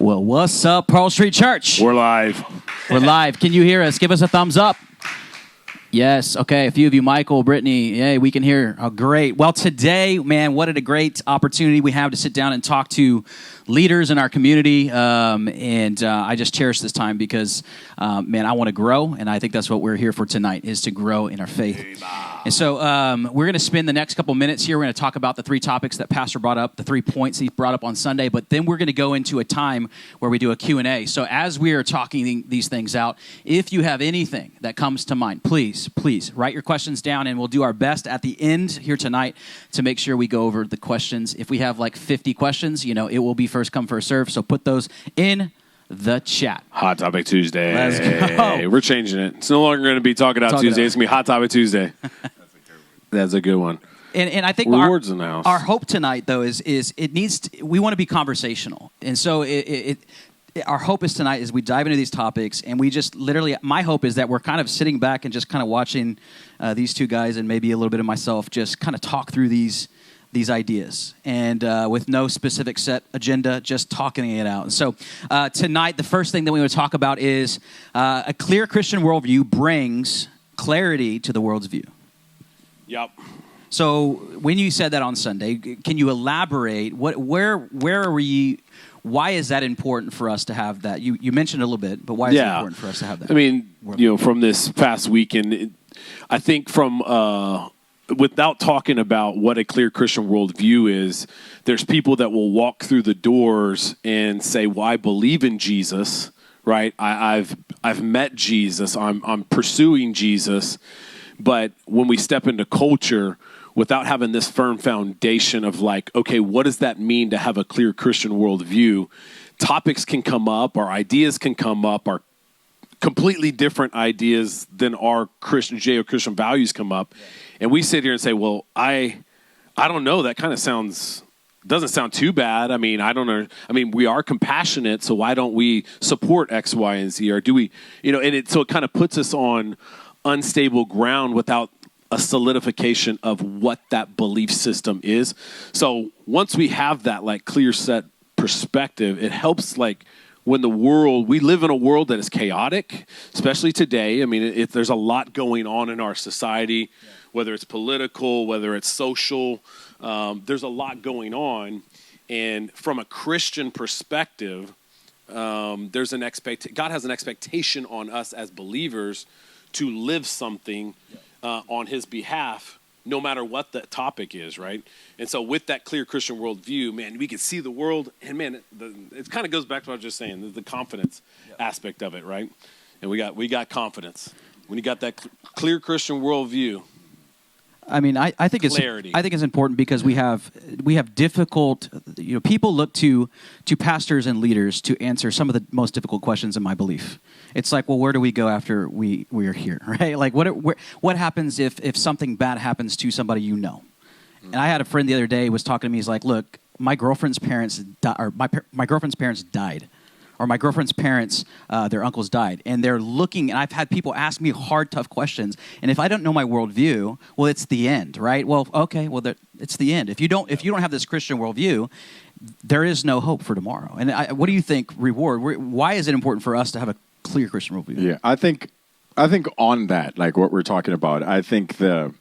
Well, what's up, Pearl Street Church? We're live. We're live. Can you hear us? Give us a thumbs up. Yes. Okay. A few of you, Michael, Brittany, hey, we can hear. Oh, great. Well, today, man, what a great opportunity we have to sit down and talk to leaders in our community. I just cherish this time because, man, I want to grow. And I think that's what we're here for tonight, is to grow in our faith. Amen. And so we're going to spend the next couple minutes here. We're going to talk about the three topics that Pastor brought up, the 3 points he brought up on Sunday. But then we're going to go into a time where we do a Q&A. So as we are talking these things out, if you have anything that comes to mind, please write your questions down, and we'll do our best at the end here tonight to make sure we go over the questions. If we have like 50 questions, it will be first come, first serve. So put those in the chat. Hot Topic Tuesday. Let's go. We're changing it. It's no longer going to be Talking Out Tuesday. It's going to be Hot Topic Tuesday. That's a good one. And I think Rewards in the house. Our hope tonight, though, is we want to be conversational. And so our hope is tonight is we dive into these topics, and we just literally, my hope is that we're kind of sitting back and just kind of watching these two guys and maybe a little bit of myself just kind of talk through these ideas, and with no specific set agenda, just talking it out. And so tonight, the first thing that we want to talk about is a clear Christian worldview brings clarity to the world's view. Yep. So when you said that on Sunday, can you elaborate? Where are we? Why is that important for us to have that? You mentioned a little bit, but why is it important for us to have that? I mean, from this past weekend, I think without talking about what a clear Christian worldview is, there's people that will walk through the doors and say, well, I believe in Jesus, right? I've met Jesus. I'm pursuing Jesus. But when we step into culture, without having this firm foundation of like, okay, what does that mean to have a clear Christian worldview? Topics can come up, our ideas can come up, our completely different ideas than our Judeo-Christian values come up. Yeah. And we sit here and say, well, I don't know, that kind of doesn't sound too bad. I mean, I don't know. I mean, we are compassionate, so why don't we support X, Y, and Z? Or do we, so it kind of puts us on unstable ground without a solidification of what that belief system is. So once we have that like clear set perspective, it helps like when we live in a world that is chaotic, especially today. I mean, there's a lot going on in our society, whether it's political, whether it's social, there's a lot going on. And from a Christian perspective, God has an expectation on us as believers to live something on his behalf, no matter what the topic is, right? And so with that clear Christian worldview, man, we can see the world, and man, it kind of goes back to what I was just saying, the confidence aspect of it, right? And we got confidence. When you got that clear Christian worldview, I mean, I think it's important because we have difficult, people look to pastors and leaders to answer some of the most difficult questions in my belief. It's like, well, where do we go after we are here, right? Like, what happens if something bad happens to somebody you know? And I had a friend the other day was talking to me. He's like, look, my girlfriend's parents my girlfriend's parents died. Or my girlfriend's parents, their uncles died. And they're looking, and I've had people ask me hard, tough questions. And if I don't know my worldview, well, it's the end, right? Well, okay, it's the end. If you don't have this Christian worldview, there is no hope for tomorrow. And what do you think, Reward? Why is it important for us to have a clear Christian worldview? Yeah, I think on that, like what we're talking about, I think the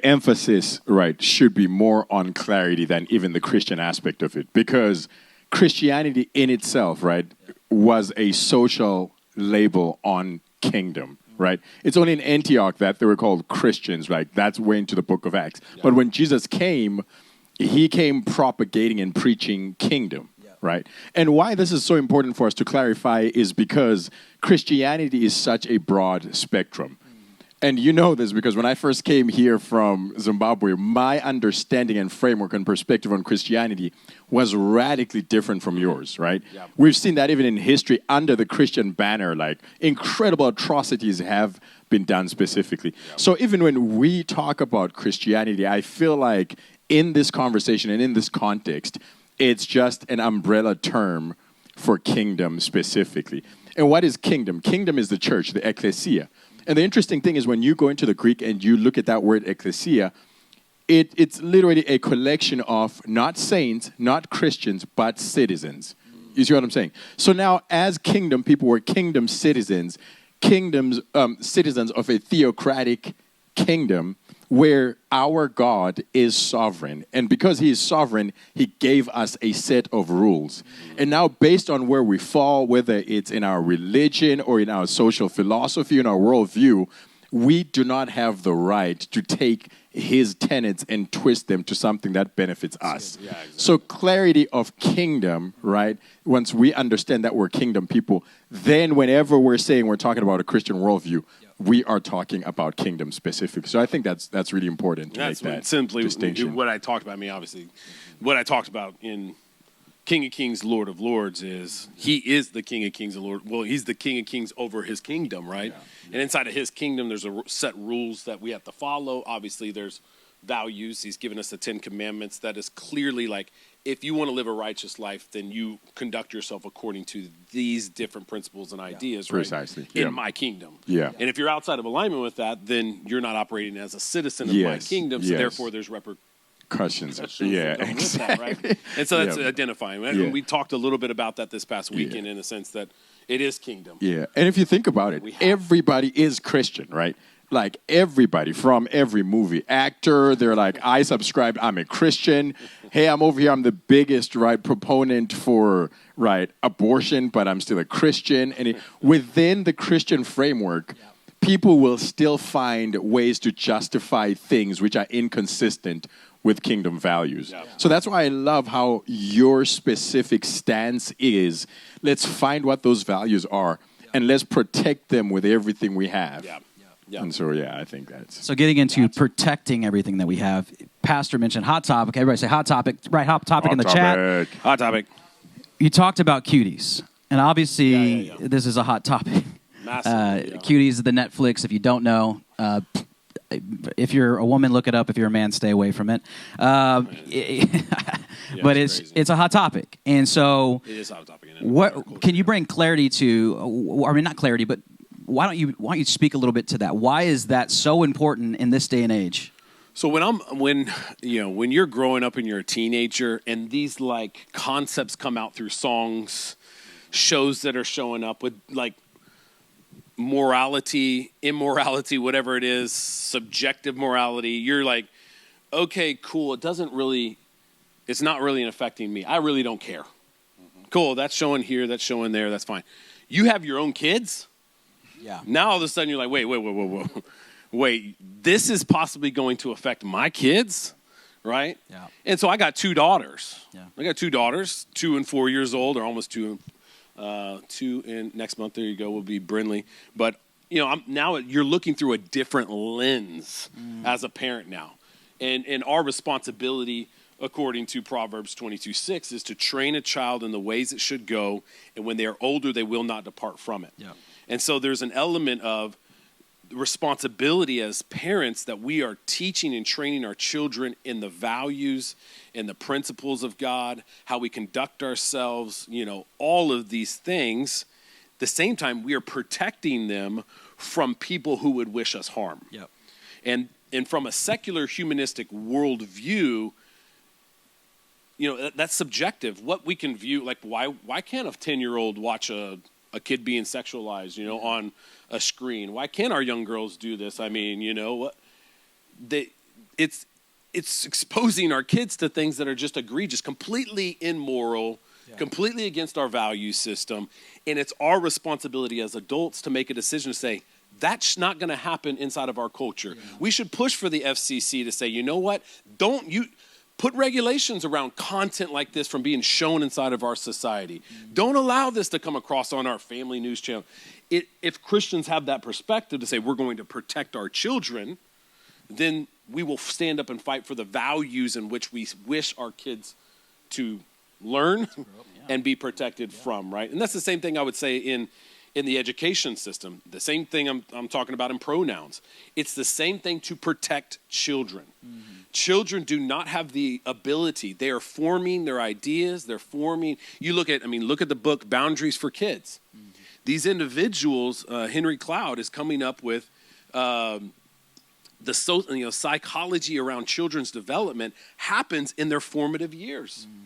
emphasis, right, should be more on clarity than even the Christian aspect of it, because Christianity in itself, right, was a social label on kingdom, right? It's only in Antioch that they were called Christians, right? That's way into the book of Acts. Yeah. But when Jesus came, he came propagating and preaching kingdom, right? And why this is so important for us to clarify is because Christianity is such a broad spectrum. And you know this because when I first came here from Zimbabwe, my understanding and framework and perspective on Christianity was radically different from yours, right? Yep. We've seen that even in history under the Christian banner, like incredible atrocities have been done specifically. Yep. So even when we talk about Christianity, I feel like in this conversation and in this context, it's just an umbrella term for kingdom specifically. And what is kingdom? Kingdom is the church, the ecclesia. And the interesting thing is when you go into the Greek and you look at that word ecclesia, it's literally a collection of not saints, not Christians, but citizens. You see what I'm saying? So now, as kingdom people, we're kingdom citizens, citizens of a theocratic kingdom where our God is sovereign. And because he is sovereign, he gave us a set of rules. And now, based on where we fall, whether it's in our religion or in our social philosophy, in our worldview, we do not have the right to take his tenets and twist them to something that benefits us. Yeah, exactly. So clarity of kingdom, right? Once we understand that we're kingdom people, then whenever we're saying we're talking about a Christian worldview, we are talking about kingdom specific. So I think that's really important to make that simply distinction. What I talked about. I mean, obviously, what I talked about in King of Kings, Lord of Lords is he is the King of Kings and Lord. Well, he's the King of Kings over his kingdom, right? Yeah. And inside of his kingdom, there's a set rules that we have to follow. Obviously, there's values. He's given us the 10 Commandments. That is clearly like, if you want to live a righteous life, then you conduct yourself according to these different principles and ideas, right? Precisely. In my kingdom. Yeah. And if you're outside of alignment with that, then you're not operating as a citizen of my kingdom. So therefore, there's questions. Yeah, exactly. That, right? And so that's identifying. Yeah. We talked a little bit about that this past weekend in the sense that it is kingdom. Yeah, and if you think about it, everybody is Christian, right? Like everybody from every movie actor, they're like, I subscribe, I'm a Christian. Hey, I'm over here, I'm the biggest, right, proponent for, right, abortion, but I'm still a Christian. And within the Christian framework, people will still find ways to justify things which are inconsistent with kingdom values. Yeah. So that's why I love how your specific stance is, let's find what those values are and let's protect them with everything we have. Yeah. Yeah. And so, I think that's... So getting into protecting everything that we have, Pastor mentioned hot topic. Everybody say hot topic. Right, hot topic in the chat. Hot topic. You talked about cuties. And obviously, this is a hot topic. Massive. Cuties is the Netflix, if you don't know. If you're a woman, look it up. If you're a man, stay away from it. But it's a hot topic, and so it is a hot topic. What can you bring clarity to? I mean, not clarity, but why don't you speak a little bit to that? Why is that so important in this day and age? So when you're growing up and you're a teenager, and these like concepts come out through songs, shows that are showing up with like morality, immorality, whatever it is, subjective morality, you're like, okay, cool. It's not really affecting me. I really don't care. Mm-hmm. Cool. That's showing here. That's showing there. That's fine. You have your own kids. Yeah. Now all of a sudden you're like, wait, this is possibly going to affect my kids. Right. Yeah. And so I got 2 daughters. Yeah. I got 2 daughters, 2 and 4 years old, or almost 2 in next month. There you go. Will be Brindley. But now you're looking through a different lens as a parent now, and our responsibility, according to Proverbs 22:6, is to train a child in the ways it should go, and when they are older, they will not depart from it. Yeah. And so there's an element of responsibility as parents that we are teaching and training our children in the values and the principles of God, how we conduct ourselves, all of these things. At the same time, we are protecting them from people who would wish us harm. Yep. And from a secular humanistic worldview, that's subjective. What we can view, like why can't a 10-year-old watch a kid being sexualized, on a screen? Why can't our young girls do this? I mean, it's exposing our kids to things that are just egregious, completely immoral, completely against our value system. And it's our responsibility as adults to make a decision to say, that's not going to happen inside of our culture. Yeah. We should push for the FCC to say, you know what? Don't you put regulations around content like this from being shown inside of our society. Don't allow this to come across on our family news channel. If Christians have that perspective to say we're going to protect our children, then we will stand up and fight for the values in which we wish our kids to learn and be protected from, right? And that's the same thing I would say in the education system. The same thing I'm talking about in pronouns. It's the same thing to protect children. Mm-hmm. Children do not have the ability. They are forming their ideas. They're forming. Look at the book Boundaries for Kids. Mm-hmm. These individuals, Henry Cloud is coming up with the psychology around children's development happens in their formative years. Mm-hmm.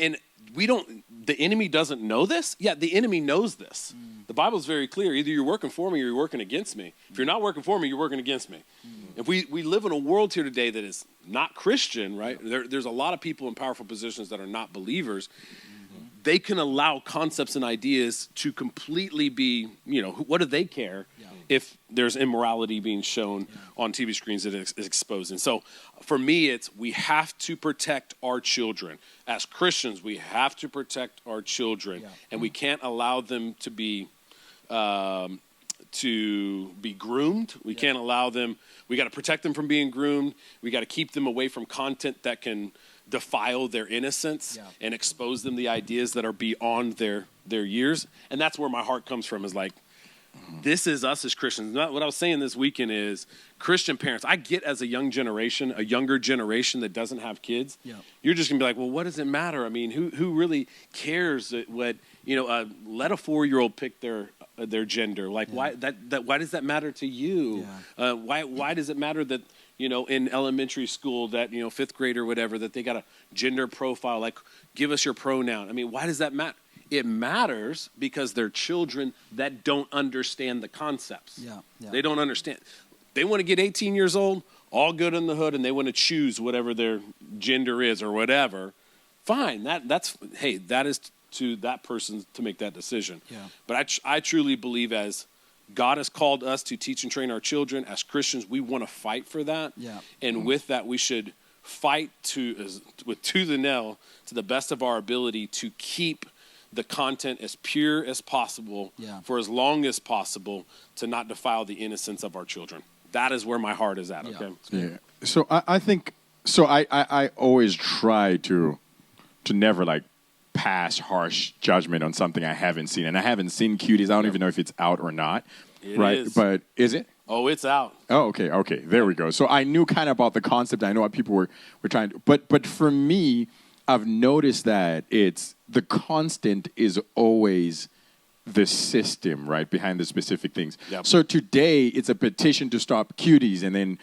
And we don't the enemy doesn't know this? Yeah, the enemy knows this. The Bible's very clear. Either you're working for me or you're working against me. If you're not working for me, you're working against me. If we live in a world here today that is not Christian, right? There's a lot of people in powerful positions that are not believers. They can allow concepts and ideas to completely be, what do they care if there's immorality being shown on TV screens that is exposed? And so for me, we have to protect our children. As Christians, we have to protect our children, and we can't allow them to be groomed. We can't allow them. We got to protect them from being groomed. We got to keep them away from content that can defile their innocence and expose them the ideas that are beyond their years. And that's where my heart comes from, is like, this is us as Christians. What I was saying this weekend is Christian parents. I get as a younger generation that doesn't have kids. You're just gonna be like, well, what does it matter? I mean, who really cares what let a 4-year-old pick their gender? Like, why does that matter to you? Why does it matter that in elementary school that 5th grade or whatever that they got a gender profile? Like, give us your pronoun. I mean, why does that matter? It matters because they're children that don't understand the concepts. They don't understand. They want to get 18 years old, all good in the hood, and they want to choose whatever their gender is or whatever. Fine. That is to that person to make that decision. But I truly believe, as God has called us to teach and train our children, as Christians, we want to fight for that. And with that, we should fight tooth and nail to the best of our ability to keep the content as pure as possible for as long as possible, to not defile the innocence of our children. That is where my heart is at. Okay. So I think I always try to never like pass harsh judgment on something I haven't seen, and I haven't seen Cuties. I don't even know if it's out or not. It is. But is it? Oh, it's out. Oh, okay. There we go. So I knew kind of about the concept. I know what people were trying to, but for me, I've noticed that the constant is always the system, right, behind the specific things. So today it's a petition to stop Cuties, and then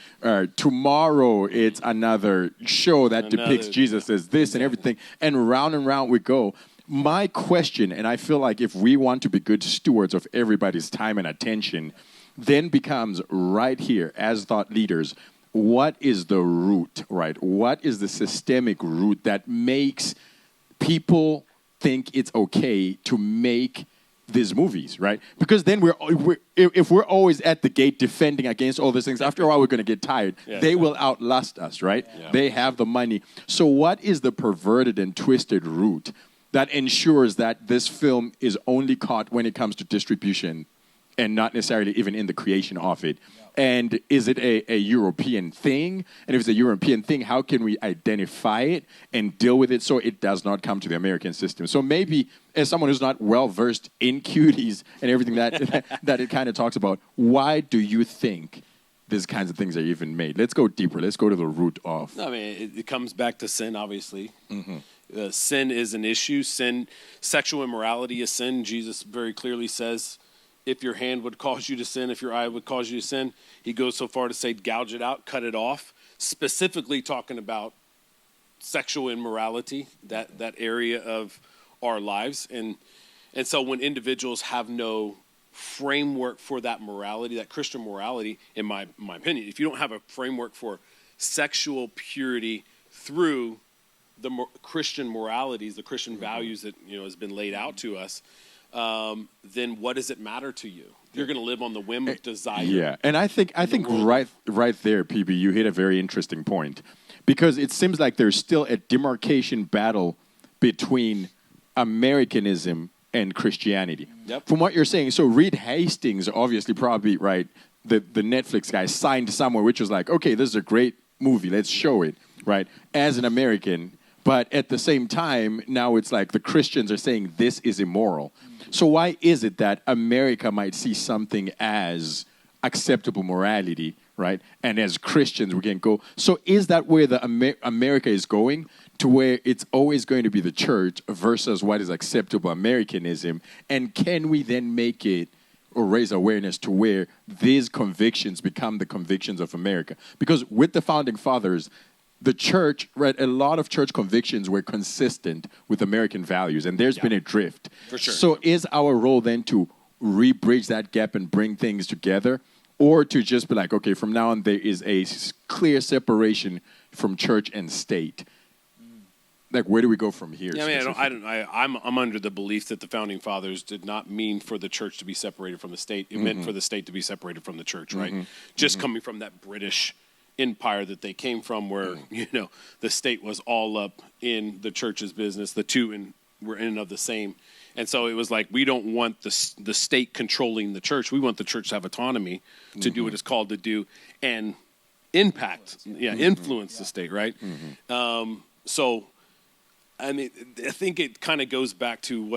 tomorrow it's another show that depicts Jesus as this and everything, and round we go. My question, and I feel like if we want to be good stewards of everybody's time and attention, then becomes right here as thought leaders, what is the root, right? What is the systemic root that makes people think it's okay to make these movies, right? Because then if we're always at the gate defending against all these things, after a while we're going to get tired. They will outlast us, right? They have the money. So what is the perverted and twisted root that ensures that this film is only caught when it comes to distribution and not necessarily even in the creation of it? And is it a European thing? And if it's a European thing, how can we identify it and deal with it so it does not come to the American system? So maybe as someone who's not well-versed in Cuties and everything that it kind of talks about, why do you think these kinds of things are even made? Let's go deeper. Let's go to the root of. I mean, it comes back to sin, obviously. Sin is an issue. Sin, sexual immorality is sin. Jesus very clearly says, if your hand would cause you to sin, if your eye would cause you to sin, he goes so far to say, gouge it out, cut it off, specifically talking about sexual immorality, that area of our lives. And so when individuals have no framework for that morality, that Christian morality, in my opinion, if you don't have a framework for sexual purity through the Christian moralities, the Christian values that has been laid out to us, then what does it matter to you? You're going to live on the whim of desire. Yeah, and I think right there, PB, you hit a very interesting point, because it seems like there's still a demarcation battle between Americanism and Christianity. From what you're saying, so Reed Hastings, obviously, probably, right, the Netflix guy signed somewhere, which was like, okay, this is a great movie, let's show it, right, as an American. But at the same time, now it's like the Christians are saying this is immoral. So why is it that America might see something as acceptable morality, right? And as Christians, we can go. So is that where the America is going, to where it's always going to be the church versus what is acceptable Americanism? And can we then make it or raise awareness to where these convictions become the convictions of America? Because with the Founding Fathers, the church, right, a lot of church convictions were consistent with American values, and there's been a drift. For sure. So is our role then to re-bridge that gap and bring things together, or to just be like, okay, from now on there is a clear separation from church and state? Like, where do we go from here? Yeah, I'm under the belief that the founding fathers did not mean for the church to be separated from the state. It meant for the state to be separated from the church, right? Just coming from that British empire that they came from, where the state was all up in the church's business. The two were in and of the same, and so it was like, we don't want the state controlling the church. We want the church to have autonomy to do what it's called to do and influence the state, right? So. I mean, I think it kind of goes back to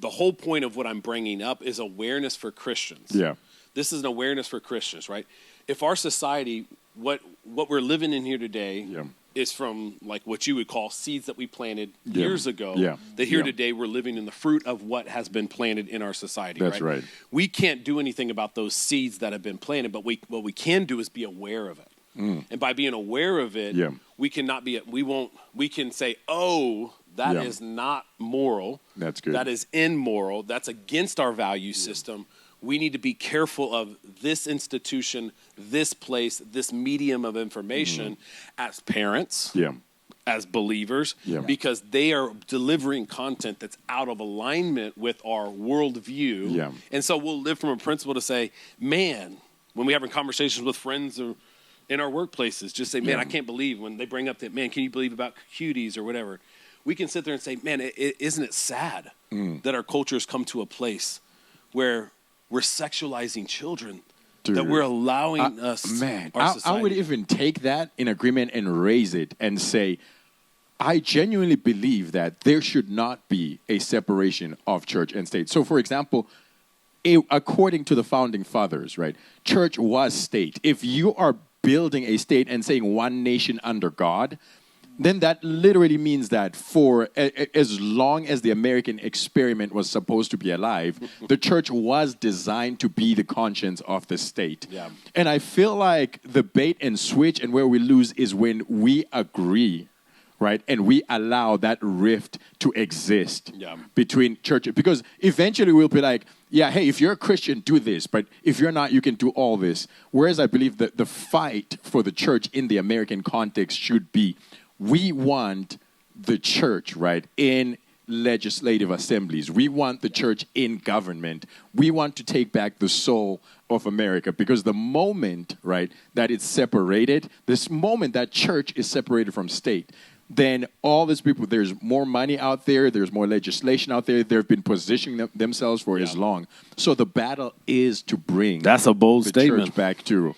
the whole point of what I'm bringing up is awareness for Christians. Yeah. This is an awareness for Christians, right? If our society, what we're living in here today is from like what you would call seeds that we planted years ago, that here today we're living in the fruit of what has been planted in our society. That's right. We can't do anything about those seeds that have been planted, but what we can do is be aware of it. And by being aware of it, we can say, oh, that is not moral. That's good. That is immoral. That's against our value system. We need to be careful of this institution, this place, this medium of information as parents, as believers, because they are delivering content that's out of alignment with our worldview. And so we'll live from a principle to say, man, when we're having conversations with friends or in our workplaces, just say, man, I can't believe when they bring up that, man, can you believe about cuties or whatever? We can sit there and say, man, isn't it sad that our culture has come to a place where we're sexualizing children, that we're allowing us, our society. I would even take that in agreement and raise it and say, I genuinely believe that there should not be a separation of church and state. So, for example, according to the founding fathers, right, church was state. If you are building a state and saying one nation under God, then that literally means that for as long as the American experiment was supposed to be alive, the church was designed to be the conscience of the state. And I feel like the bait and switch and where we lose is when we agree, right? And we allow that rift to exist between churches. Because eventually we'll be like, yeah, hey, if you're a Christian, do this. But if you're not, you can do all this. Whereas I believe that the fight for the church in the American context should be, we want the church, right, in legislative assemblies. We want the church in government. We want to take back the soul of America, because the moment, right, that it's separated, this moment that church is separated from state, then all these people, there's more money out there, there's more legislation out there, they've been positioning themselves for as long. So the battle is to bring That's a bold statement. Church back to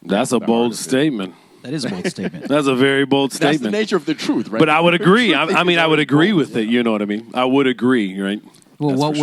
That's a bold statement. That is a bold statement. That's a very bold statement. That's the nature of the truth, right? But I would agree. I mean, I would agree with it. You know what I mean? I would agree, right? Well, what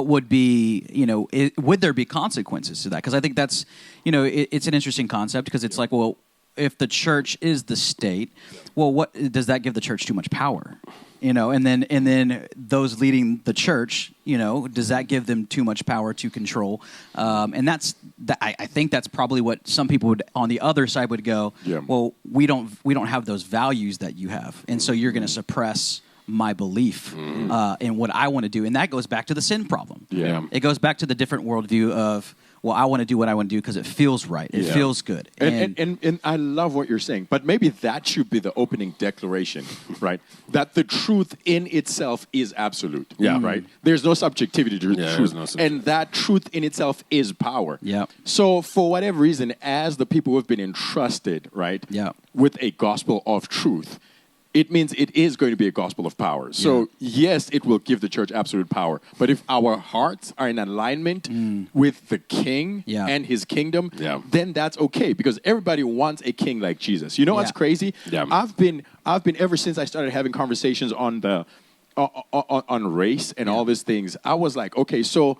would be, would there be consequences to that? Because I think that's, it's an interesting concept, because it's like, well, if the church is the state, well, what does that give the church too much power? And then those leading the church, does that give them too much power to control? And I think that's probably what some people would on the other side would go. Well, we don't have those values that you have, and so you're going to suppress my belief in what I want to do, and that goes back to the sin problem. It goes back to the different worldview of, well, I want to do what I want to do because it feels right. It feels good. And I love what you're saying, but maybe that should be the opening declaration, right? That the truth in itself is absolute, right? There's no subjectivity to the truth. And that truth in itself is power. So for whatever reason, as the people who have been entrusted, right, with a gospel of truth, it means it is going to be a gospel of power. So, yes, it will give the church absolute power. But if our hearts are in alignment with the king and his kingdom, then that's okay, because everybody wants a king like Jesus. You know what's crazy? I've been ever since I started having conversations on on race and all these things, I was like, okay, so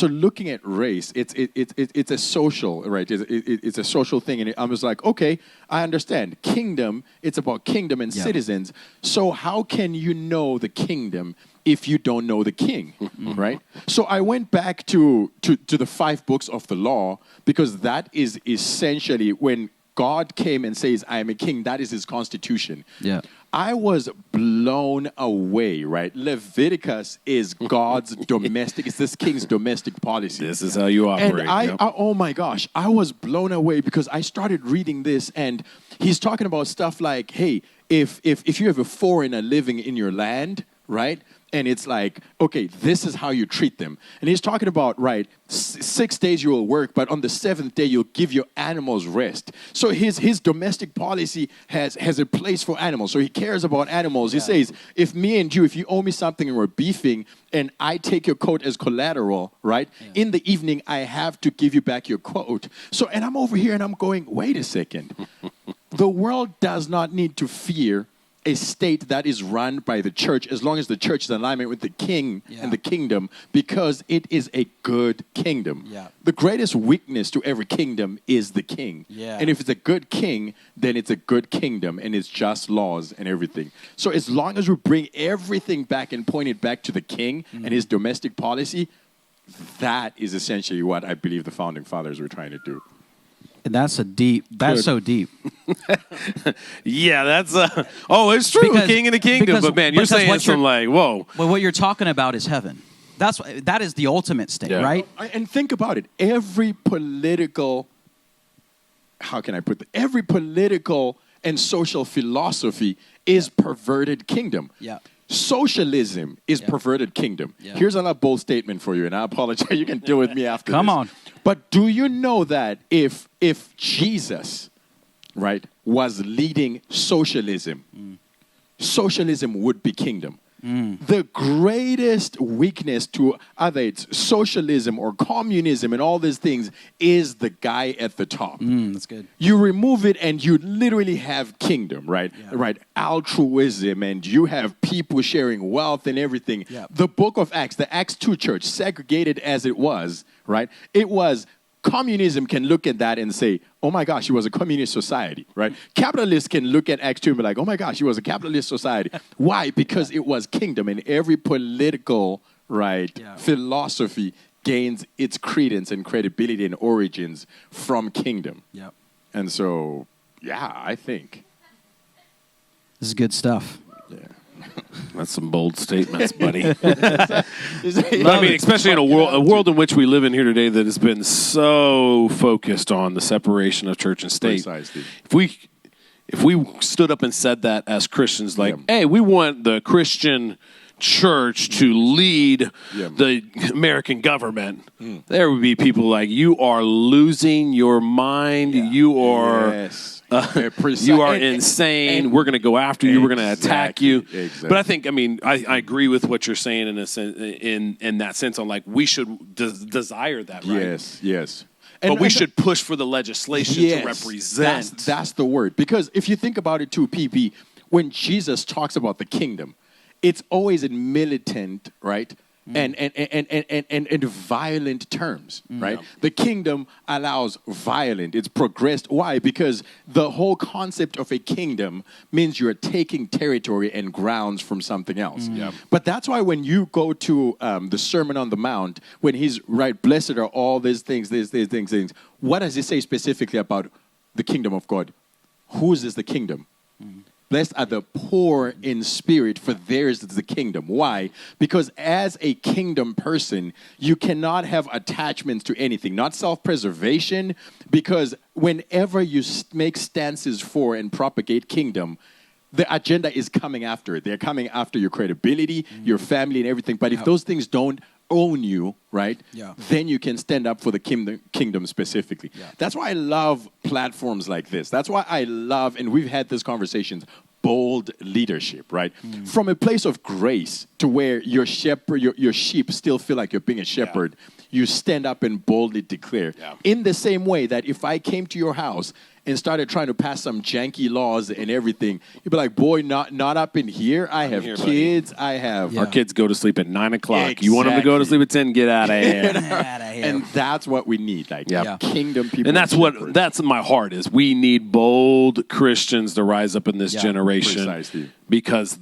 looking at race, it's a social, right? It's a social thing, and I was like, okay, I understand. Kingdom, it's about kingdom and citizens. So how can you know the kingdom if you don't know the king, right? So I went back to the 5 books of the law, because that is essentially when God came and says, I am a king. That is his constitution. Yeah. I was blown away, right? Leviticus is God's domestic, it's this king's domestic policy. This is how you operate. And I, oh my gosh, I was blown away because I started reading this and he's talking about stuff like, hey, if you have a foreigner living in your land, right? And it's like, okay, this is how you treat them. And he's talking about, right, 6 days you will work, but on the 7th day you'll give your animals rest. So his domestic policy has a place for animals. So he cares about animals. He says, if you owe me something and we're beefing, and I take your coat as collateral, right? Yeah. In the evening, I have to give you back your coat. So, and I'm over here and I'm going, wait a second. The world does not need to fear a state that is run by the church as long as the church is in alignment with the king and the kingdom, because it is a good kingdom. Yeah. The greatest weakness to every kingdom is the king. Yeah. And if it's a good king, then it's a good kingdom and it's just laws and everything. So as long as we bring everything back and point it back to the king and his domestic policy, that is essentially what I believe the founding fathers were trying to do. And that's so deep. Yeah, that's it's true, because, king of the kingdom. But man, you're saying some like, whoa. Well, what you're talking about is heaven. That is the ultimate state, right? And think about it. Every political and social philosophy is perverted kingdom. Yeah. Socialism is perverted kingdom. Yeah. Here's another bold statement for you, and I apologize. You can deal with me after Come on. But do you know that if Jesus, right, was leading socialism, socialism would be kingdom? The greatest weakness to either it's socialism or communism and all these things is the guy at the top. That's good. You remove it and you literally have kingdom, right? Yeah. Right, altruism, and you have people sharing wealth and everything. Yeah. The book of Acts, the Acts 2 church, segregated as it was, right? It was communism can look at that and say, oh my gosh, it was a communist society, right? Capitalists can look at Acts 2 and be like, oh my gosh, it was a capitalist society. Why? Because it was kingdom, and every political, philosophy gains its credence and credibility and origins from kingdom. Yep. And so, I think. This is good stuff. Yeah. That's some bold statements, buddy. I mean, especially in a world in which we live in here today that has been so focused on the separation of church and state. Precisely. If we stood up and said that as Christians, like, hey, we want the Christian church to lead the American government, there would be people like, you are losing your mind. You are you are insane. And we're going to go after you. We're going to attack you. Exactly. But I think, I agree with what you're saying in a sense, in that sense on like we should desire that, right? Yes. But we should push for the legislation to represent. That's the word. Because if you think about it too, PP, when Jesus talks about the kingdom, it's always in militant, right? And violent terms, right? Yeah. The kingdom allows violent. It's progressed. Why? Because the whole concept of a kingdom means you're taking territory and grounds from something else. Yeah. But that's why when you go to the Sermon on the Mount, when he's blessed are all these things, what does he say specifically about the kingdom of God? Whose is the kingdom? Blessed are the poor in spirit, for theirs is the kingdom. Why? Because as a kingdom person, you cannot have attachments to anything, not self-preservation, because whenever you make stances for and propagate kingdom, the agenda is coming after it. They're coming after your credibility, your family, and everything. But if those things don't own you, right, then you can stand up for the kingdom specifically. Yeah. That's why I love platforms like this. That's why I love, and we've had these conversations, bold leadership, right? From a place of grace to where your shepherd, your sheep still feel like you're being a shepherd. You stand up and boldly declare. Yeah. In the same way that if I came to your house and started trying to pass some janky laws and everything, you'd be like, boy, not up in here. I have kids. Buddy. I have... Our kids go to sleep at 9 o'clock. Exactly. You want them to go to sleep at 10? Get out of here. And that's what we need. Like kingdom people. And that's my heart is we need bold Christians to rise up in this generation. Precisely. Because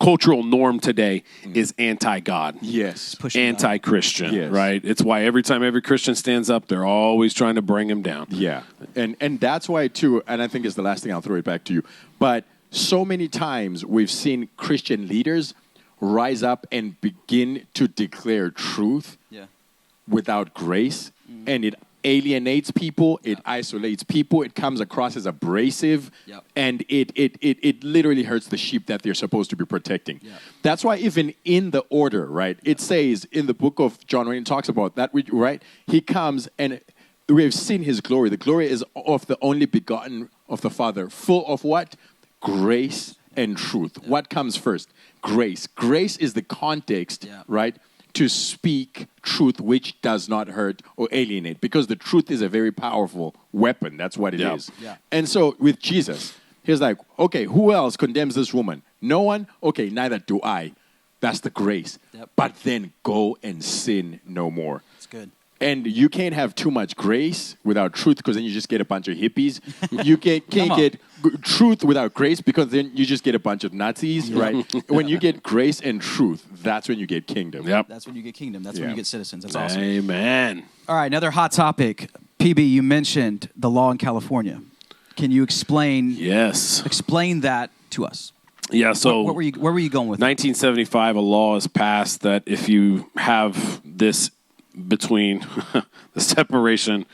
cultural norm today is anti-God. Yes. Anti-Christian, Yes. right? It's why every time every Christian stands up, they're always trying to bring him down. Yeah. And that's why, too, and I think it's the last thing, I'll throw it back to you, but so many times we've seen Christian leaders rise up and begin to declare truth without grace, and it alienates people, it isolates people, it comes across as abrasive, and it literally hurts the sheep that they're supposed to be protecting. That's why even in the order, right, it says in the book of John, when it talks about that, right, he comes and we have seen his glory. The glory is of the only begotten of the Father, full of what? Grace and truth. What comes first? Grace. Grace is the context, right, to speak truth which does not hurt or alienate, because the truth is a very powerful weapon. That's what it is. And so with Jesus, he's like, okay, who else condemns this woman? No one? Okay, neither do I. That's the grace. But then go and sin no more. That's good. And you can't have too much grace without truth, because then you just get a bunch of hippies. You can't get truth without grace, because then you just get a bunch of Nazis, right? When you get grace and truth, that's when you get kingdom. That's when you get kingdom. That's when you get citizens. That's awesome. Amen. All right, another hot topic. PB, you mentioned the law in California. Can you explain that to us? Yeah, so where were you going with 1975, a law is passed that if you have this between the separation,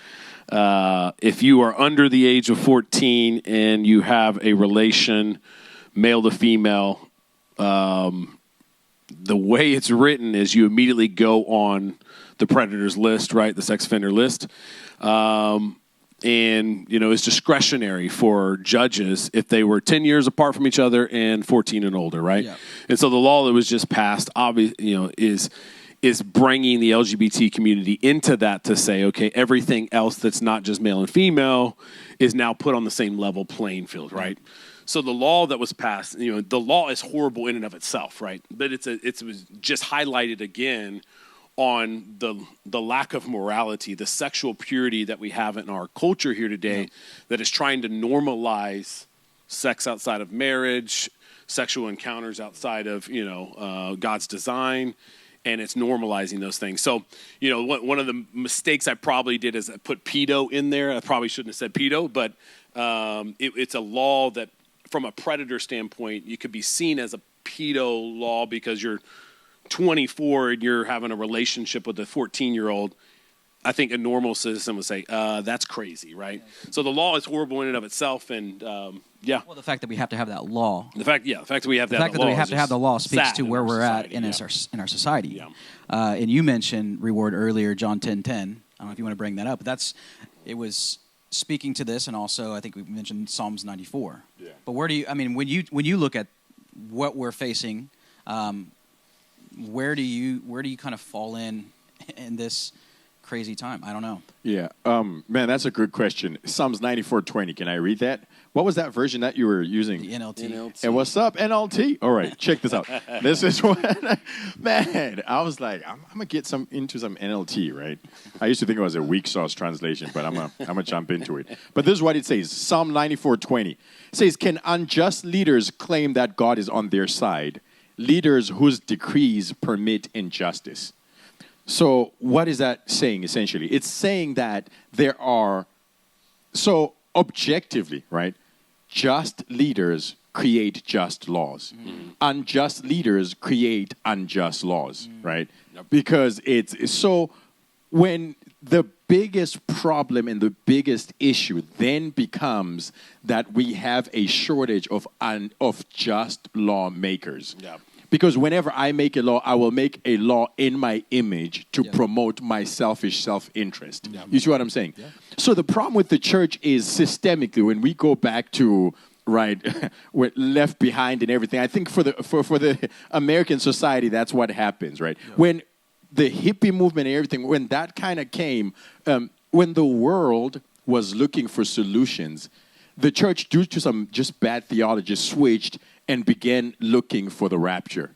if you are under the age of 14 and you have a relation, male to female, the way it's written is you immediately go on the predator's list, right, the sex offender list. And, it's discretionary for judges if they were 10 years apart from each other and 14 and older, right? And so the law that was just passed, is bringing the LGBT community into that to say, okay, everything else that's not just male and female is now put on the same level playing field, right? So the law that was passed, the law is horrible in and of itself, right? But it was just highlighted again on the lack of morality, the sexual purity that we have in our culture here today that is trying to normalize sex outside of marriage, sexual encounters outside of, God's design. And it's normalizing those things. So, one of the mistakes I probably did is I put pedo in there. I probably shouldn't have said pedo, but it's a law that, from a predator standpoint, you could be seen as a pedo law because you're 24 and you're having a relationship with a 14-year-old. I think a normal citizen would say, that's crazy, right? So the law is horrible in and of itself, and Well, the fact that we have to have that law. The fact that we have to have the law speaks to where we're at in our society. And you mentioned Reward earlier, John 10:10. I don't know if you want to bring that up, but it was speaking to this, and also I think we mentioned Psalms 94. But when you look at what we're facing, where do you kind of fall in this crazy time? I don't know. Man, that's a good question. Psalms 94:20. Can I read that? What was that version that you were using? The NLT. And what's up, NLT? All right, check this out. This is what, man, I was like, I'm going to get into some NLT, right? I used to think it was a weak sauce translation, but I'm gonna jump into it. But this is what it says. Psalm 94:20. It says, can unjust leaders claim that God is on their side? Leaders whose decrees permit injustice. So what is that saying, essentially? It's saying that there are, so objectively, right, just leaders create just laws. Unjust leaders create unjust laws, right? Because it's so when the biggest problem and the biggest issue then becomes that we have a shortage of just lawmakers. Because whenever I make a law, I will make a law in my image to promote my selfish self-interest. You see what I'm saying? So the problem with the church is systemically, when we go back to, right, we're left behind and everything, I think for the American society, that's what happens, right? When the hippie movement and everything, when that kind of came, when the world was looking for solutions, the church, due to some just bad theology, switched and began looking for the rapture,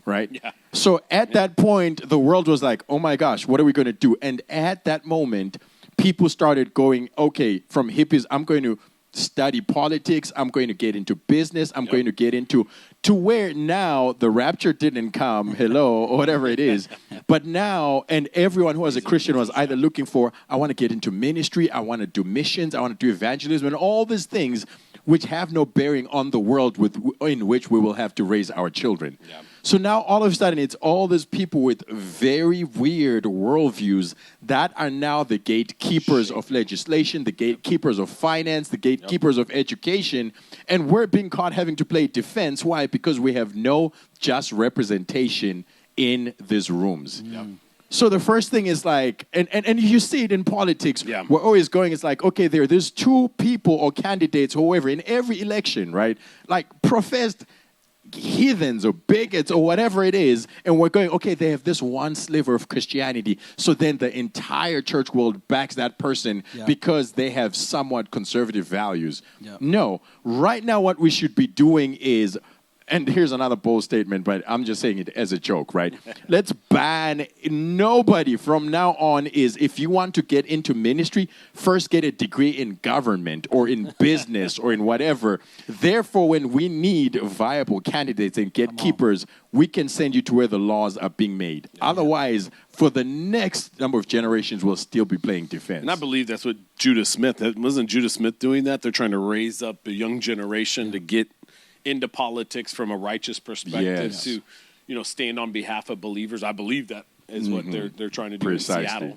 right? So at that point, the world was like, oh my gosh, what are we going to do? And at that moment, people started going, okay, from hippies, I'm going to study politics, I'm going to get into business, I'm going to get into to where now the rapture didn't come, hello, or whatever it is. But now, and everyone who was a Christian was either looking for, I want to get into ministry, I want to do missions, I want to do evangelism, and all these things which have no bearing on the world in which we will have to raise our children. Yeah. So now all of a sudden it's all these people with very weird worldviews that are now the gatekeepers of legislation, the gatekeepers of finance, the gatekeepers of education, and we're being caught having to play defense. Why? Because we have no just representation in these rooms. Yep. So the first thing is like, and you see it in politics, we're always going, it's like, okay, there's two people or candidates, whoever, in every election, right? Like professed heathens or bigots or whatever it is, and we're going, okay, they have this one sliver of Christianity, so then the entire church world backs that person because they have somewhat conservative values. No, right now what we should be doing is, and here's another bold statement, but I'm just saying it as a joke, right? Let's ban nobody from now on is, if you want to get into ministry, first get a degree in government or in business or in whatever. Therefore, when we need viable candidates and gatekeepers, we can send you to where the laws are being made. Otherwise, for the next number of generations, we'll still be playing defense. And I believe that's what Judah Smith, wasn't Judah Smith doing that? They're trying to raise up a young generation to get into politics from a righteous perspective to, stand on behalf of believers. I believe that is what they're trying to do in Seattle.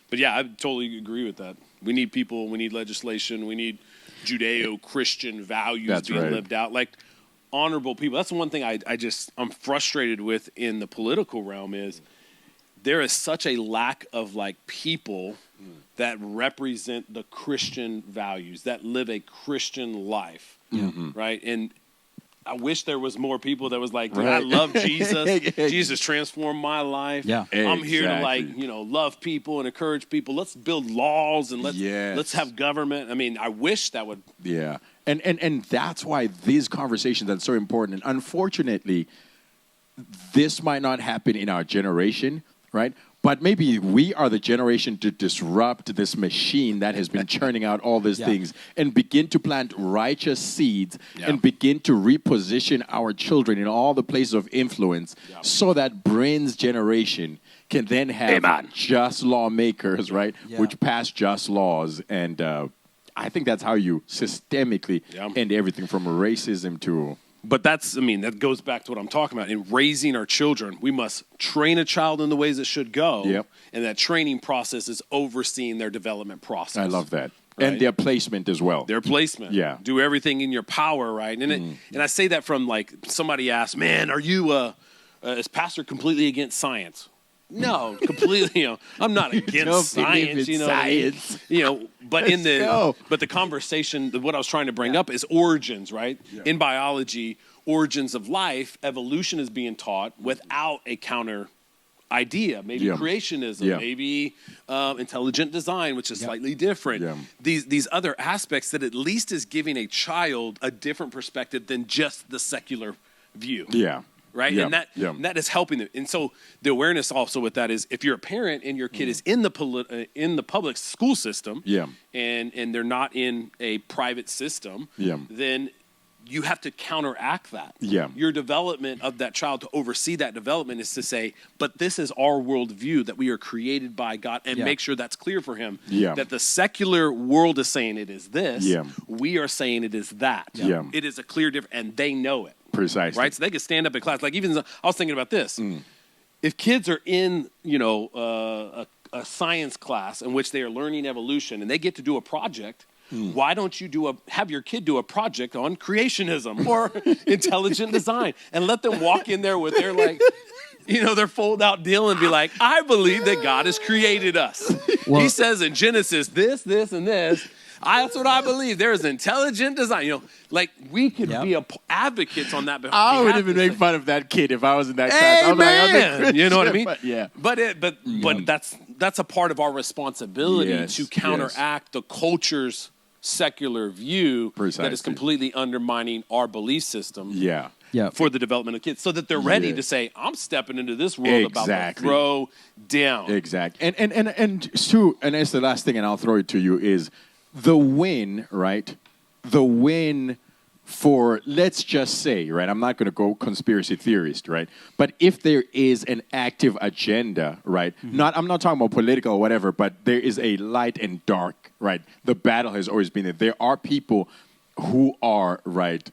But yeah, I totally agree with that. We need people, we need legislation, we need Judeo-Christian values being lived out. Like honorable people. That's the one thing I'm frustrated with in the political realm is there is such a lack of like people that represent the Christian values, that live a Christian life. Right? And I wish there was more people that was like, I love Jesus. Jesus transformed my life. I'm here to love people and encourage people. Let's build laws and let's have government. I mean, I wish that would. Yeah. And that's why these conversations are so important. And unfortunately, this might not happen in our generation, right? But maybe we are the generation to disrupt this machine that has been churning out all these things and begin to plant righteous seeds and begin to reposition our children in all the places of influence so that Brent's generation can then have just lawmakers, right, which pass just laws. And I think that's how you systemically end everything from racism to... But that goes back to what I'm talking about. In raising our children, we must train a child in the ways it should go. And that training process is overseeing their development process. I love that. Right? And their placement as well. Their placement. Do everything in your power, right? And and I say that from like somebody asked, man, are you is pastor completely against science? No, completely. I'm not against science. But but the conversation, what I was trying to bring up is origins, right? In biology, origins of life, evolution is being taught without a counter idea. Maybe creationism, maybe intelligent design, which is slightly different. These other aspects that at least is giving a child a different perspective than just the secular view. Right? And that is helping them. And so the awareness also with that is if you're a parent and your kid is in the public school system and they're not in a private system, then you have to counteract that. Your development of that child to oversee that development is to say, but this is our worldview that we are created by God and make sure that's clear for him. That the secular world is saying it is this. We are saying it is that. It is a clear difference and they know it. Precisely. Right? So they could stand up in class. Like even, I was thinking about this. If kids are in, a science class in which they are learning evolution and they get to do a project, why don't you have your kid do a project on creationism or intelligent design and let them walk in there with their their fold out deal and be like, I believe that God has created us. He says in Genesis, this, and this. That's what I believe. There is intelligent design. We could be advocates on that. I would even make fun of that kid if I was in that class. Amen. You know what I mean? But that's a part of our responsibility to counteract the culture's secular view that is completely undermining our belief system. For the development of kids, so that they're ready to say, I'm stepping into this world about to throw down. Exactly. And Stu, and that's the last thing, and I'll throw it to you, is the win, right? The win for, let's just say, right, I'm not going to go conspiracy theorist, right, but if there is an active agenda, right, I'm not talking about political or whatever, but there is a light and dark, right, the battle has always been there. There are people who are, right,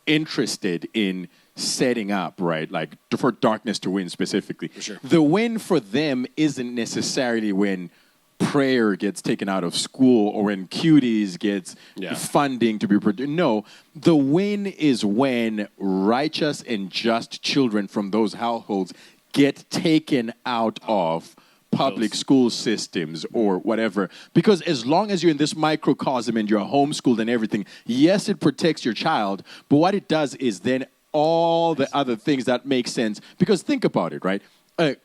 interested in setting up, right, like for darkness to win specifically. For sure. The win for them isn't necessarily when prayer gets taken out of school or when cuties gets funding to be produced. No, the win is when righteous and just children from those households get taken out of public school systems or whatever. Because as long as you're in this microcosm and you're homeschooled and everything, yes, it protects your child, but what it does is then all the other things that make sense. Because think about it, right?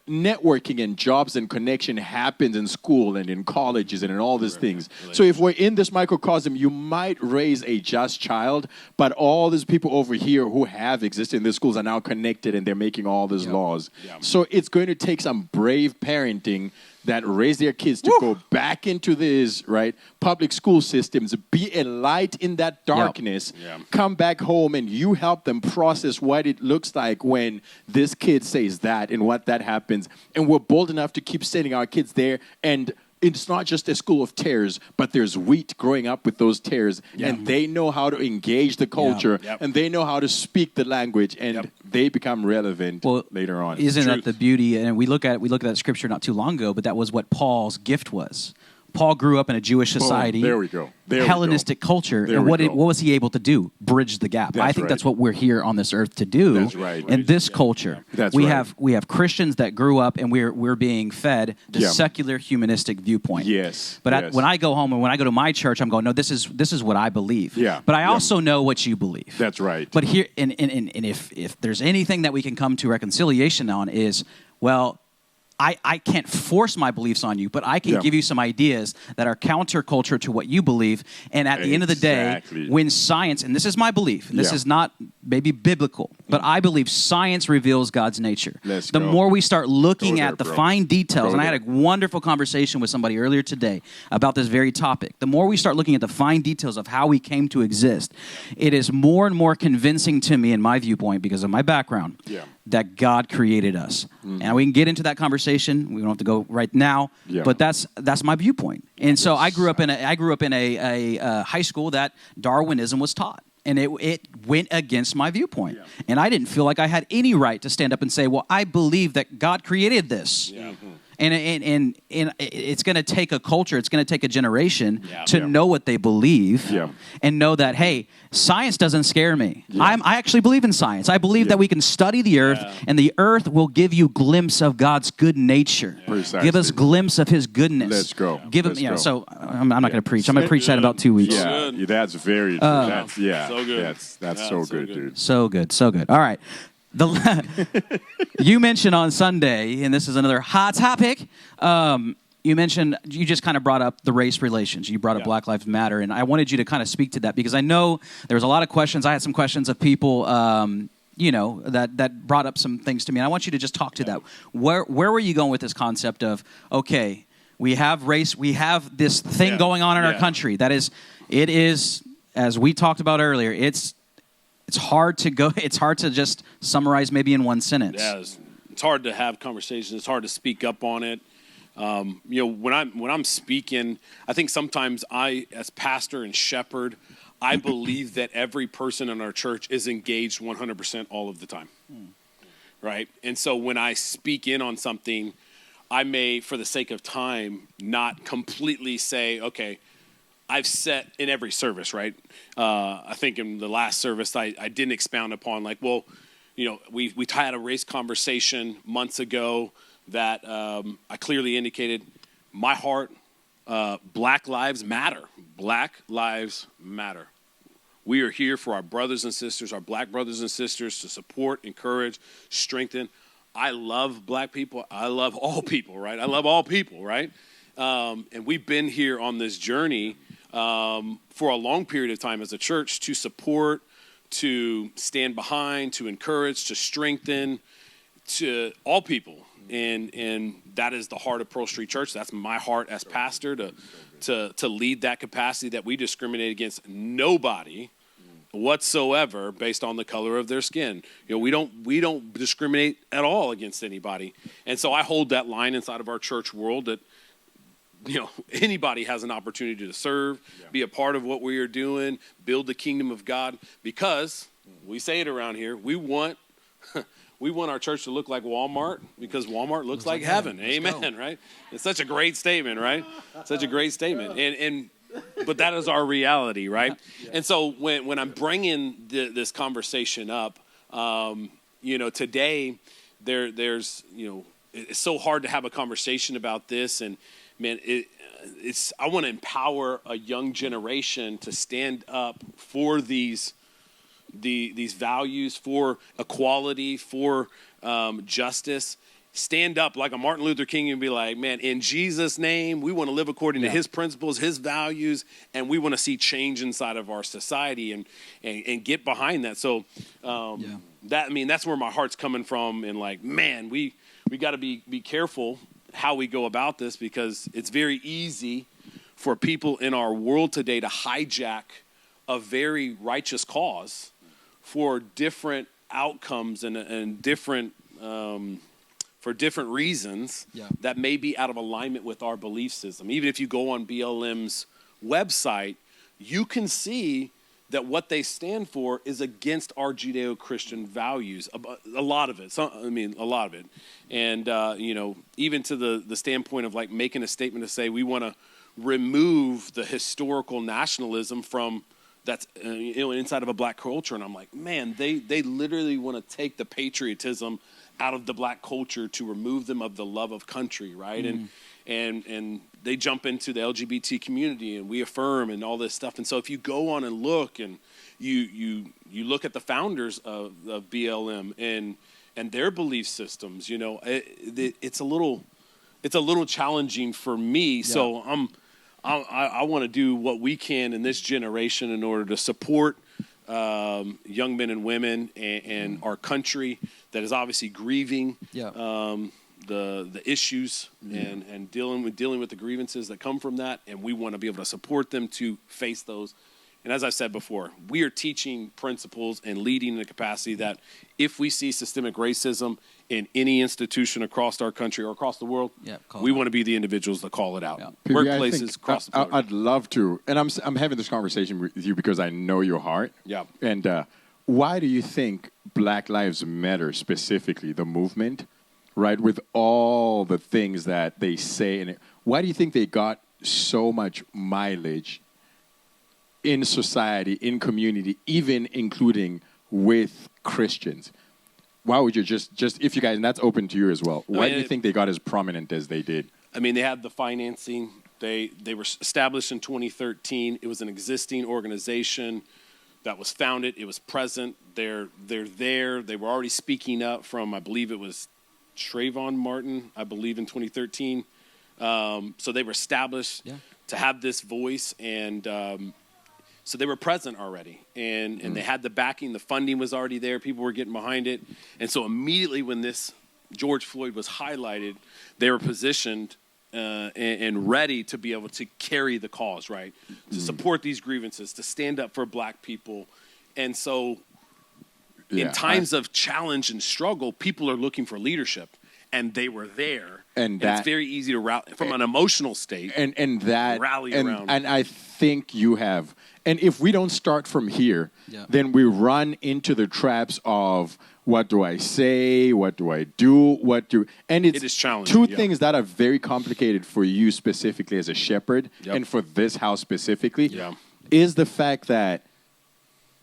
Networking and jobs and connection happens in school and in colleges and in all these things. So if we're in this microcosm, you might raise a just child, but all these people over here who have existed in these schools are now connected and they're making all these laws. So it's going to take some brave parenting that raise their kids to go back into this, right, public school systems, be a light in that darkness, come back home, and you help them process what it looks like when this kid says that and what that happens. And we're bold enough to keep sending our kids there, and it's not just a school of tares, but there's wheat growing up with those tares, and they know how to engage the culture, and they know how to speak the language, and they become relevant later on. Isn't that the beauty? And we look at that scripture not too long ago, but that was what Paul's gift was. Paul grew up in a Jewish society. There we go. Hellenistic culture. And what was he able to do? Bridge the gap. I think that's what we're here on this earth to do. That's right. In this culture. We have Christians that grew up and we're being fed the secular humanistic viewpoint. Yes. But when I go home and when I go to my church, I'm going, no, this is what I believe. Yeah. But I also know what you believe. That's right. But here and if there's anything that we can come to reconciliation on is, well, I can't force my beliefs on you, but I can give you some ideas that are counterculture to what you believe. And at the end of the day, when science, and this is my belief, and this is not maybe biblical, but I believe science reveals God's nature. The more we start looking at the fine details, and I had a wonderful conversation with somebody earlier today about this very topic. The more we start looking at the fine details of how we came to exist, it is more and more convincing to me in my viewpoint because of my background. That God created us. And we can get into that conversation. We don't have to go right now, but that's my viewpoint. And so I grew up in a high school that Darwinism was taught. And it went against my viewpoint. And I didn't feel like I had any right to stand up and say, well, I believe that God created this. And it's going to take a culture, it's going to take a generation to know what they believe and know that, hey, science doesn't scare me. I actually believe in science. I believe that we can study the earth, and the earth will give you glimpse of God's good nature. Precisely. Give us glimpse of His goodness. Let's go. So I'm not going to preach. I'm going to preach that in about 2 weeks. That's very true. So good. That's so good, dude. So good. All right. You mentioned on Sunday, and this is another hot topic, you just kind of brought up the race relations. You brought up Black Lives Matter, and I wanted you to kind of speak to that because I know there was a lot of questions. I had some questions of people, that brought up some things to me, and I want you to just talk to that. Where were you going with this concept of, okay, we have race, we have this thing going on in our country that is, it is, as we talked about earlier, it's hard to just summarize maybe in one sentence. Yeah, it's hard to have conversations. It's hard to speak up on it. When I'm speaking, I think sometimes I, as pastor and shepherd, I believe that every person in our church is engaged 100% all of the time, right? And so when I speak in on something, I may, for the sake of time, not completely say, okay, I've set in every service, right? I think in the last service, I didn't expound upon we had a race conversation months ago that I clearly indicated my heart, Black Lives Matter. Black Lives Matter. We are here for our brothers and sisters, our Black brothers and sisters, to support, encourage, strengthen. I love Black people. I love all people, right? I love all people, right? And we've been here on this journey for a long period of time as a church to support, to stand behind, to encourage, to strengthen, to all people. And that is the heart of Pearl Street Church. That's my heart as pastor, to lead that capacity, that we discriminate against nobody whatsoever based on the color of their skin. We don't discriminate at all against anybody. And so I hold that line inside of our church world that anybody has an opportunity to serve, be a part of what we are doing, build the kingdom of God, because we say it around here, we want our church to look like Walmart because Walmart looks like heaven. Amen, right? It's such a great statement, right? Such a great statement. But that is our reality, right? Yeah. And so when I'm bringing this conversation up, today there's it's so hard to have a conversation about this, and man, I want to empower a young generation to stand up for these values, for equality, for justice. Stand up like a Martin Luther King and be like, man, in Jesus' name, we want to live according to his principles, his values, and we want to see change inside of our society and get behind that. So that's where my heart's coming from. And like, man, we got to be careful how we go about this, because it's very easy for people in our world today to hijack a very righteous cause for different outcomes and different for different reasons that may be out of alignment with our belief system. Even if you go on BLM's website, you can see that what they stand for is against our Judeo-Christian values. A lot of it. A lot of it. And, even to the standpoint of like making a statement to say we want to remove the historical nationalism from that's inside of a black culture. And I'm like, man, they literally want to take the patriotism out of the black culture to remove them of the love of country, right? And they jump into the LGBT community and we affirm and all this stuff. And so if you go on and look and you look at the founders of BLM and their belief systems, it's a little challenging for me. Yeah. So I want to do what we can in this generation in order to support young men and women and our country that is obviously grieving the issues and dealing with the grievances that come from that, and we want to be able to support them to face those. And as I said before, we are teaching principles and leading in a capacity that if we see systemic racism in any institution across our country or across the world, we want to be the individuals that call it out. Yeah. Workplaces, across the board. I'd love to, and I'm having this conversation with you because I know your heart. Yeah. And why do you think Black Lives Matter, specifically the movement, right, with all the things that they say, and why do you think they got so much mileage in society, in community, even including with Christians? Why would you just if you guys, and that's open to you as well, why do you think they got as prominent as they did? I mean, they had the financing. They were established in 2013. It was an existing organization that was founded. It was present. They're there. They were already speaking up from, I believe it was Trayvon Martin, I believe, in 2013. So they were established to have this voice, and so they were present already, and they had the backing. The funding was already there. People were getting behind it. And so immediately when this George Floyd was highlighted, they were positioned and ready to be able to carry the cause, right? To support these grievances, to stand up for black people. And so in times of challenge and struggle, people are looking for leadership. And they were there, and it's very easy to rally from an emotional state, and that rally around. And I think you have. And if we don't start from here, then we run into the traps of what do I say, what do I do, and it is challenging. Two things that are very complicated for you specifically as a shepherd, and for this house specifically, is the fact that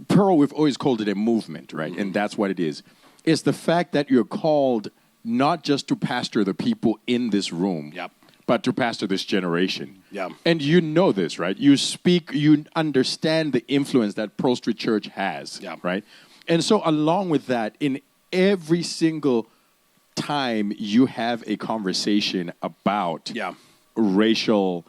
Pearl, we've always called it a movement, right? And that's what it is. It's the fact that you're called not just to pastor the people in this room, but to pastor this generation. And you know this, right? You understand the influence that Pearl Street Church has, right? And so along with that, in every single time you have a conversation about racial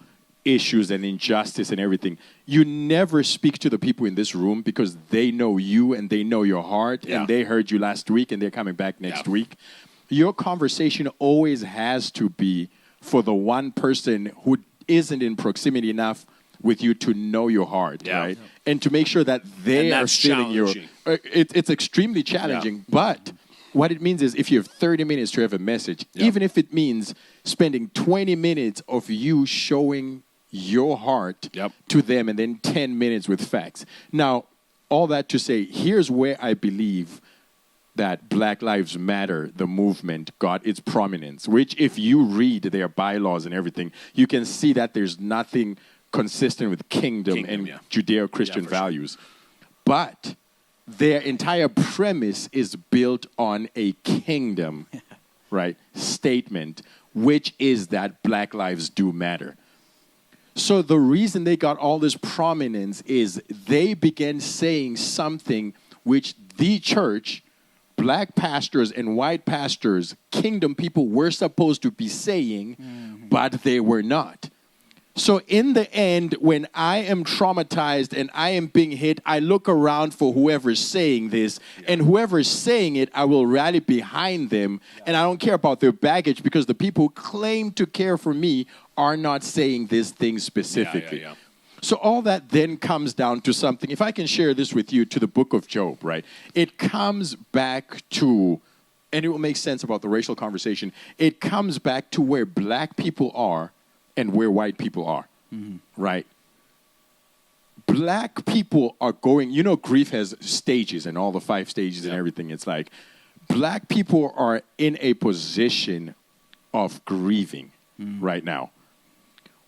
issues and injustice and everything, you never speak to the people in this room because they know you and they know your heart and they heard you last week and they're coming back next week. Your conversation always has to be for the one person who isn't in proximity enough with you to know your heart, Yeah. right? And to make sure that they And are that's feeling your... challenging. It's extremely challenging, but what it means is if you have 30 minutes to have a message, even if it means spending 20 minutes of you showing your heart to them and then 10 minutes with facts. Now, all that to say, here's where I believe that Black Lives Matter, the movement, got its prominence, which if you read their bylaws and everything, you can see that there's nothing consistent with kingdom and Judeo-Christian values. But their entire premise is built on a kingdom, right, statement, which is that Black lives do matter. So the reason they got all this prominence is they began saying something which the church, black pastors and white pastors, kingdom people were supposed to be saying, but they were not. So in the end, when I am traumatized and I am being hit, I look around for whoever's saying this, and whoever's saying it, I will rally behind them, and I don't care about their baggage because the people who claim to care for me are not saying this thing specifically. So all that then comes down to something, if I can share this with you, to the book of Job, right? It comes back to, and it will make sense about the racial conversation, it comes back to where black people are and where white people are, right? Black people are going, you know, grief has stages and all the 5 stages and everything. It's like black people are in a position of grieving right now.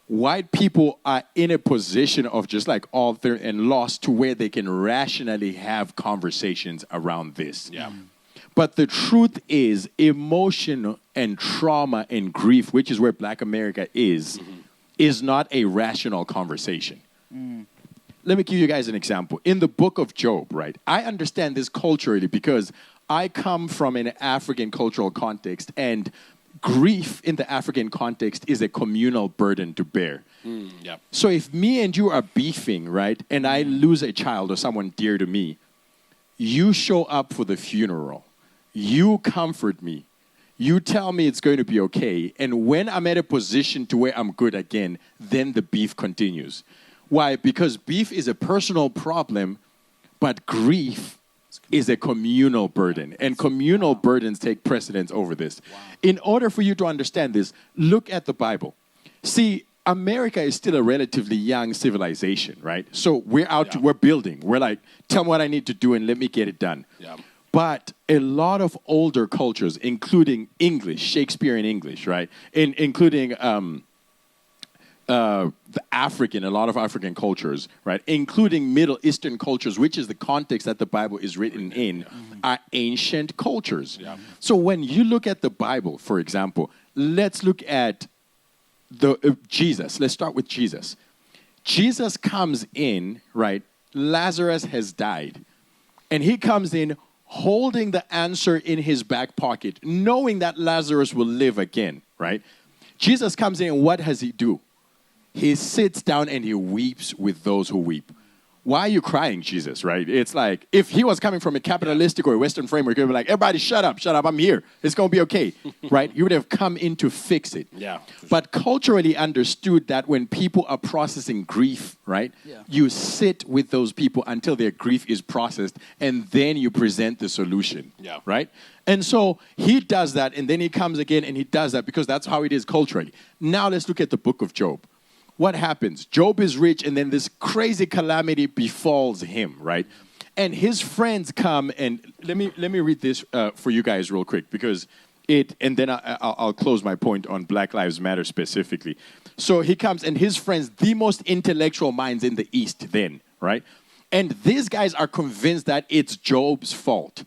White people are in a position of just like alter and lost to where they can rationally have conversations around this. But the truth is, emotion and trauma and grief, which is where Black America is not a rational conversation. Let me give you guys an example. In the book of Job, right, I understand this culturally because I come from an African cultural context, and grief in the African context is a communal burden to bear. So if me and you are beefing, right, and I lose a child or someone dear to me, you show up for the funeral. You comfort me. You tell me it's going to be okay. And when I'm at a position to where I'm good again, then the beef continues. Why? Because beef is a personal problem, but grief is a communal burden. And communal burdens take precedence over this. In order for you to understand this, look at the Bible. See, America is still a relatively young civilization, right? So we're out, we're building. We're like, tell me what I need to do and let me get it done. But a lot of older cultures, including English, Shakespearean English, right? Including the African, a lot of African cultures, right? Including Middle Eastern cultures, which is the context that the Bible is written in, are ancient cultures. So when you look at the Bible, for example, let's look at Jesus. Let's start with Jesus. Jesus comes in, right? Lazarus has died. And he comes in holding the answer in his back pocket, knowing that Lazarus will live again, right? Jesus comes in, and what does he do? He sits down and he weeps with those who weep. Why are you crying, Jesus, right? It's like, if he was coming from a capitalistic or a Western framework, he would be like, everybody shut up, I'm here. It's going to be okay, right? You would have come in to fix it. But culturally understood that when people are processing grief, right, you sit with those people until their grief is processed, and then you present the solution, right? And so he does that, and then he comes again and he does that because that's how it is culturally. Now let's look at the book of Job. What happens? Job is rich, and then this crazy calamity befalls him, right? And his friends come, and let me read this for you guys real quick, because and then I'll close my point on Black Lives Matter specifically. So he comes, and his friends, the most intellectual minds in the East then, right? And these guys are convinced that it's Job's fault.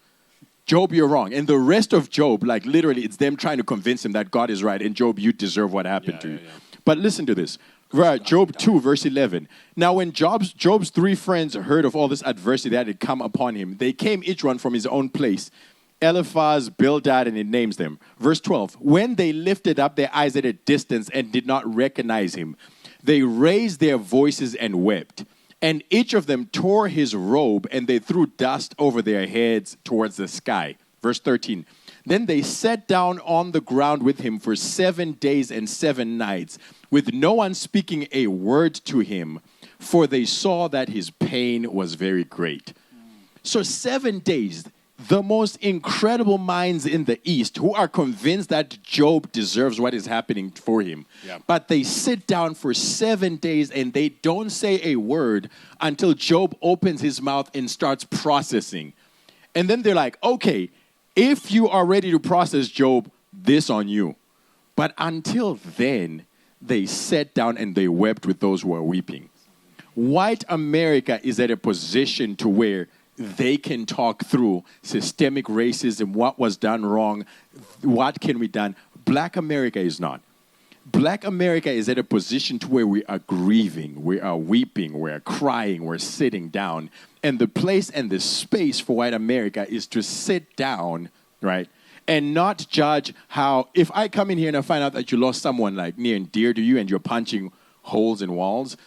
Job, you're wrong. And the rest of Job, like literally, it's them trying to convince him that God is right, and Job, you deserve what happened to you. But listen to this. Right, Job 2, verse 11. Now, when Job's 3 friends heard of all this adversity that had come upon him, they came each one from his own place. Eliphaz, Bildad, and it names them. Verse 12. When they lifted up their eyes at a distance and did not recognize him, they raised their voices and wept. And each of them tore his robe, and they threw dust over their heads towards the sky. Verse 13. Then they sat down on the ground with him for 7 days and 7 nights, with no one speaking a word to him. for they saw that his pain was very great. So 7 days, the most incredible minds in the East who are convinced that Job deserves what is happening for him. Yeah. But they sit down for 7 days and they don't say a word until Job opens his mouth and starts processing. And then they're like, okay, if you are ready to process Job, this on you. But until then, they sat down and they wept with those who are weeping. White America is at a position to where they can talk through systemic racism, what was done wrong, what can be done. Black America is not. Black America is at a position to where we are grieving, we are weeping, we are crying, we're sitting down. And the place and the space for white America is to sit down, right? And not judge how, if I come in here and I find out that you lost someone like near and dear to you and you're punching holes in walls,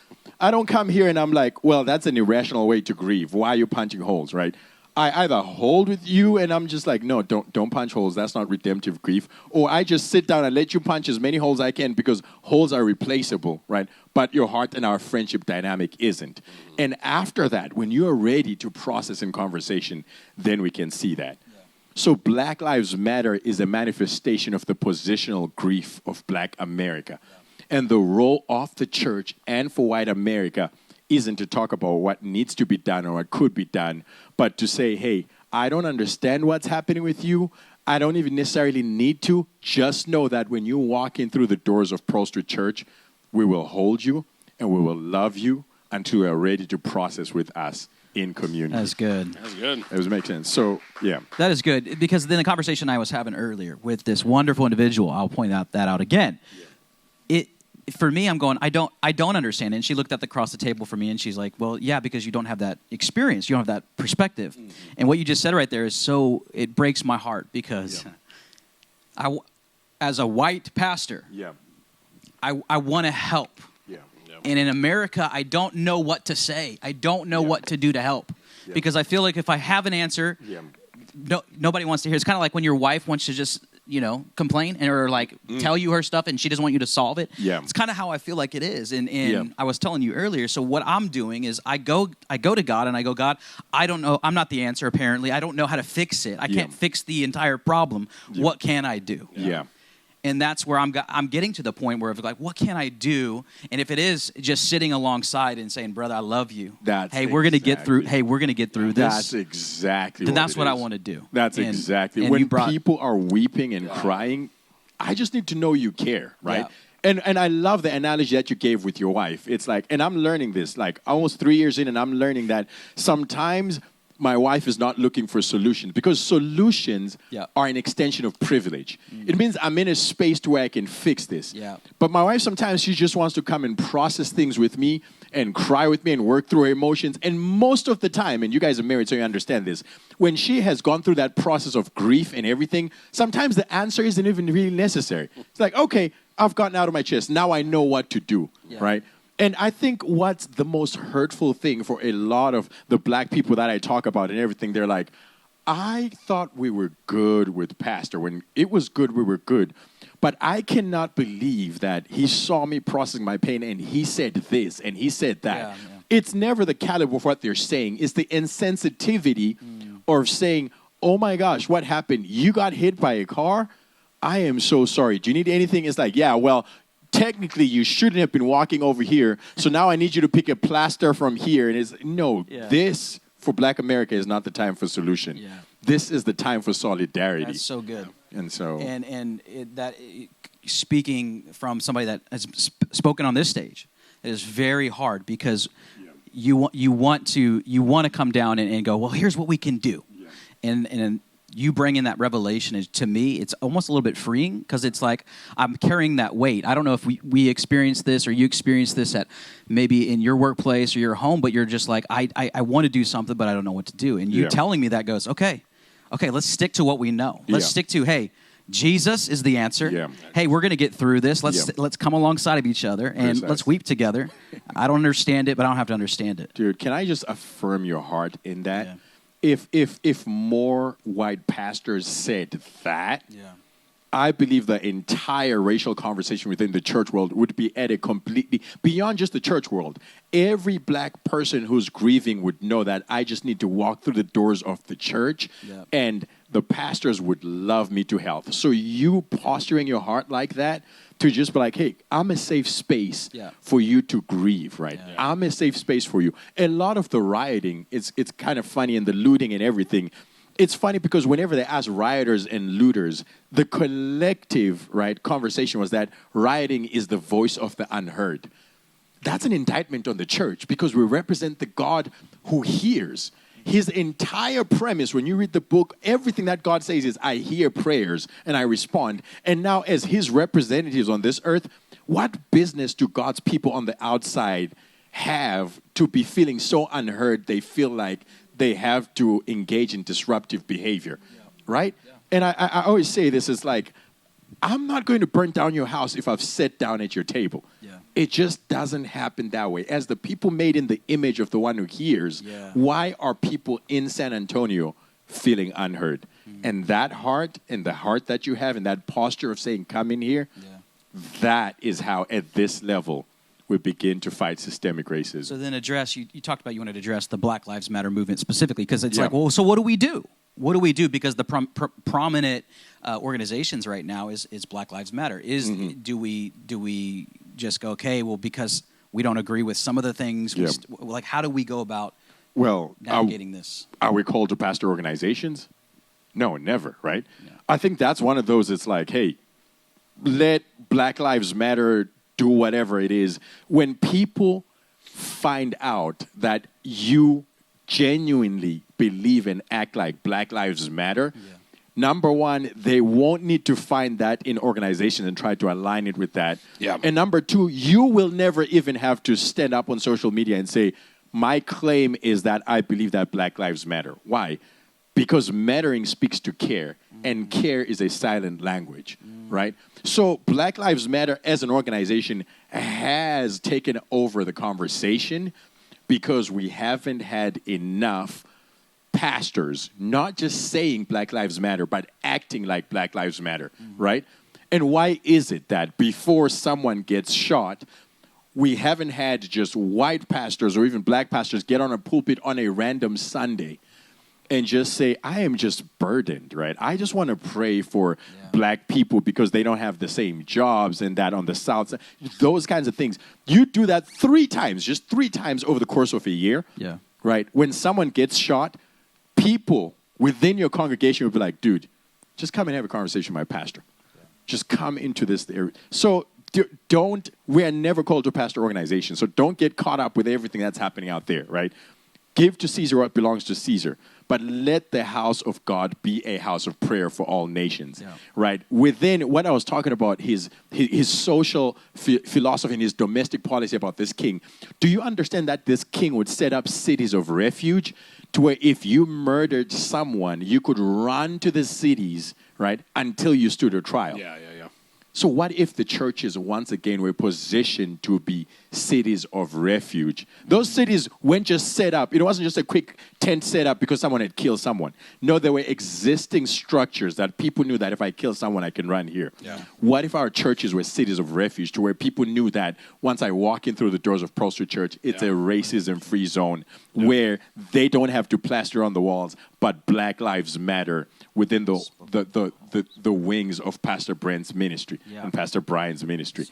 I don't come here and I'm like, well, that's an irrational way to grieve. Why are you punching holes, right? I either hold with you and I'm just like, no, don't punch holes. That's not redemptive grief. Or I just sit down and let you punch as many holes as I can because holes are replaceable, right? But your heart and our friendship dynamic isn't. And after that, when you are ready to process in conversation, then we can see that. So Black Lives Matter is a manifestation of the positional grief of Black America. And the role of the church and for white America isn't to talk about what needs to be done or what could be done, but to say, hey, I don't understand what's happening with you. I don't even necessarily need to. Just know that when you walk in through the doors of Pearl Street Church, we will hold you and we will love you until you are ready to process with us in community. That's good. That's good. It does make sense. So, yeah. That is good, because then the conversation I was having earlier with this wonderful individual, I'll point that out again. For me, I'm going, I don't understand it. And she looked across the table for me and she's like, well, yeah, because you don't have that experience. You don't have that perspective. Mm-hmm. And what you just said right there is it breaks my heart, because as a white pastor, I want to help. Yeah. And in America, I don't know what to say. I don't know what to do to help, because I feel like if I have an answer, nobody wants to hear. It's kind of like when your wife wants to just, complain or like tell you her stuff and she doesn't want you to solve it. Yeah. It's kind of how I feel like it is. And I was telling you earlier, so what I'm doing is I go to God and I go, God, I don't know. I'm not the answer, apparently. I don't know how to fix it. I can't fix the entire problem. What can I do? Yeah. And that's where I'm getting to the point where it's like, what can I do? And if it is just sitting alongside and saying, brother, I love you. We're going to get through. Hey, we're going to get through this. That's exactly then what that's what I want to do. That's exactly. When people are weeping and crying, I just need to know you care, right? Yeah. And I love the analogy that you gave with your wife. It's like, and I'm learning this, like almost 3 years in, and I'm learning that sometimes my wife is not looking for solutions, because solutions are an extension of privilege. It means I'm in a space to where I can fix this. Yeah. But my wife, sometimes she just wants to come and process things with me and cry with me and work through her emotions. And most of the time, and you guys are married so you understand this, when she has gone through that process of grief and everything, sometimes the answer isn't even really necessary. It's like, okay, I've gotten out of my chest. Now I know what to do, right? And I think what's the most hurtful thing for a lot of the black people that I talk about and everything, they're like, I thought we were good with Pastor. When it was good, we were good. But I cannot believe that he saw me processing my pain and he said this and he said that. Yeah. It's never the caliber of what they're saying. It's the insensitivity of saying, oh my gosh, what happened? You got hit by a car? I am so sorry. Do you need anything? It's like, yeah, well, technically you shouldn't have been walking over here. So now I need you to pick a plaster from here. And it's, this for Black America is not the time for solution. Yeah. This is the time for solidarity. That's so good. And so, speaking from somebody that has spoken on this stage, it is very hard, because you want to come down and go, well, here's what we can do, and you bring in that revelation. To me, it's almost a little bit freeing, because it's like I'm carrying that weight. I don't know if we experience this or you experience this at maybe in your workplace or your home, but you're just like, I want to do something, but I don't know what to do. And you telling me that goes, okay, let's stick to what we know. Let's stick to, hey, Jesus is the answer. Yeah. Hey, we're going to get through this. Let's come alongside of each other and let's weep together. I don't understand it, but I don't have to understand it. Dude, can I just affirm your heart in that? Yeah. If more white pastors said that, I believe the entire racial conversation within the church world would be at a completely, beyond just the church world. Every black person who's grieving would know that I just need to walk through the doors of the church, and the pastors would love me to health. So you posturing your heart like that, to just be like, hey, I'm a safe space for you to grieve, right? I'm a safe space for you. A lot of the rioting, it's kind of funny, and the looting and everything. It's funny because whenever they ask rioters and looters, the collective, right, conversation was that rioting is the voice of the unheard. That's an indictment on the church because we represent the God who hears. His entire premise, when you read the book, everything that God says is, I hear prayers and I respond. And now as his representatives on this earth, what business do God's people on the outside have to be feeling so unheard they feel like they have to engage in disruptive behavior, right? And I always say this is like, I'm not going to burn down your house if I've sat down at your table. It just doesn't happen that way. As the people made in the image of the one who hears, why are people in San Antonio feeling unheard? And that heart and the heart that you have and that posture of saying, come in here, that is how at this level we begin to fight systemic racism. So then you talked about you wanted to address the Black Lives Matter movement specifically because it's like, well, so what do we do? What do we do? Because the prominent organizations right now is Black Lives Matter. Do we just go, okay, well, because we don't agree with some of the things, like how do we go about navigating this? Are we called to pastor organizations? No, never, right? I think that's one of those, it's like, hey, let Black Lives Matter do whatever it is. When people find out that you genuinely believe and act like Black Lives Matter, number one, they won't need to find that in organizations and try to align it with that. And number two, you will never even have to stand up on social media and say, my claim is that I believe that Black Lives Matter. Why? Because mattering speaks to care, and care is a silent language, right? So Black Lives Matter as an organization has taken over the conversation because we haven't had enough pastors not just saying Black Lives Matter, but acting like Black Lives Matter, right? And why is it that before someone gets shot, we haven't had just white pastors or even black pastors get on a pulpit on a random Sunday and just say, I am just burdened, right? I just want to pray for black people because they don't have the same jobs and that on the South side. Those kinds of things. You do that just three times over the course of a year, right? When someone gets shot, people within your congregation will be like, dude, just come and have a conversation with my pastor. Just come into this area. So we are never called to a pastor organization, so don't get caught up with everything that's happening out there, right? Give to Caesar what belongs to Caesar, but let the house of God be a house of prayer for all nations, right? Within what I was talking about, his social philosophy and his domestic policy about this king, do you understand that this king would set up cities of refuge to where if you murdered someone, you could run to the cities, right, until you stood a trial? So what if the churches once again were positioned to be cities of refuge? Those cities weren't just set up. It wasn't just a quick tent set up because someone had killed someone. No, there were existing structures that people knew that if I kill someone, I can run here. What if our churches were cities of refuge to where people knew that once I walk in through the doors of Prosper Church, it's a racism-free zone where they don't have to plaster on the walls, but Black Lives Matter within the wings of Pastor Brent's ministry and Pastor Brian's ministry.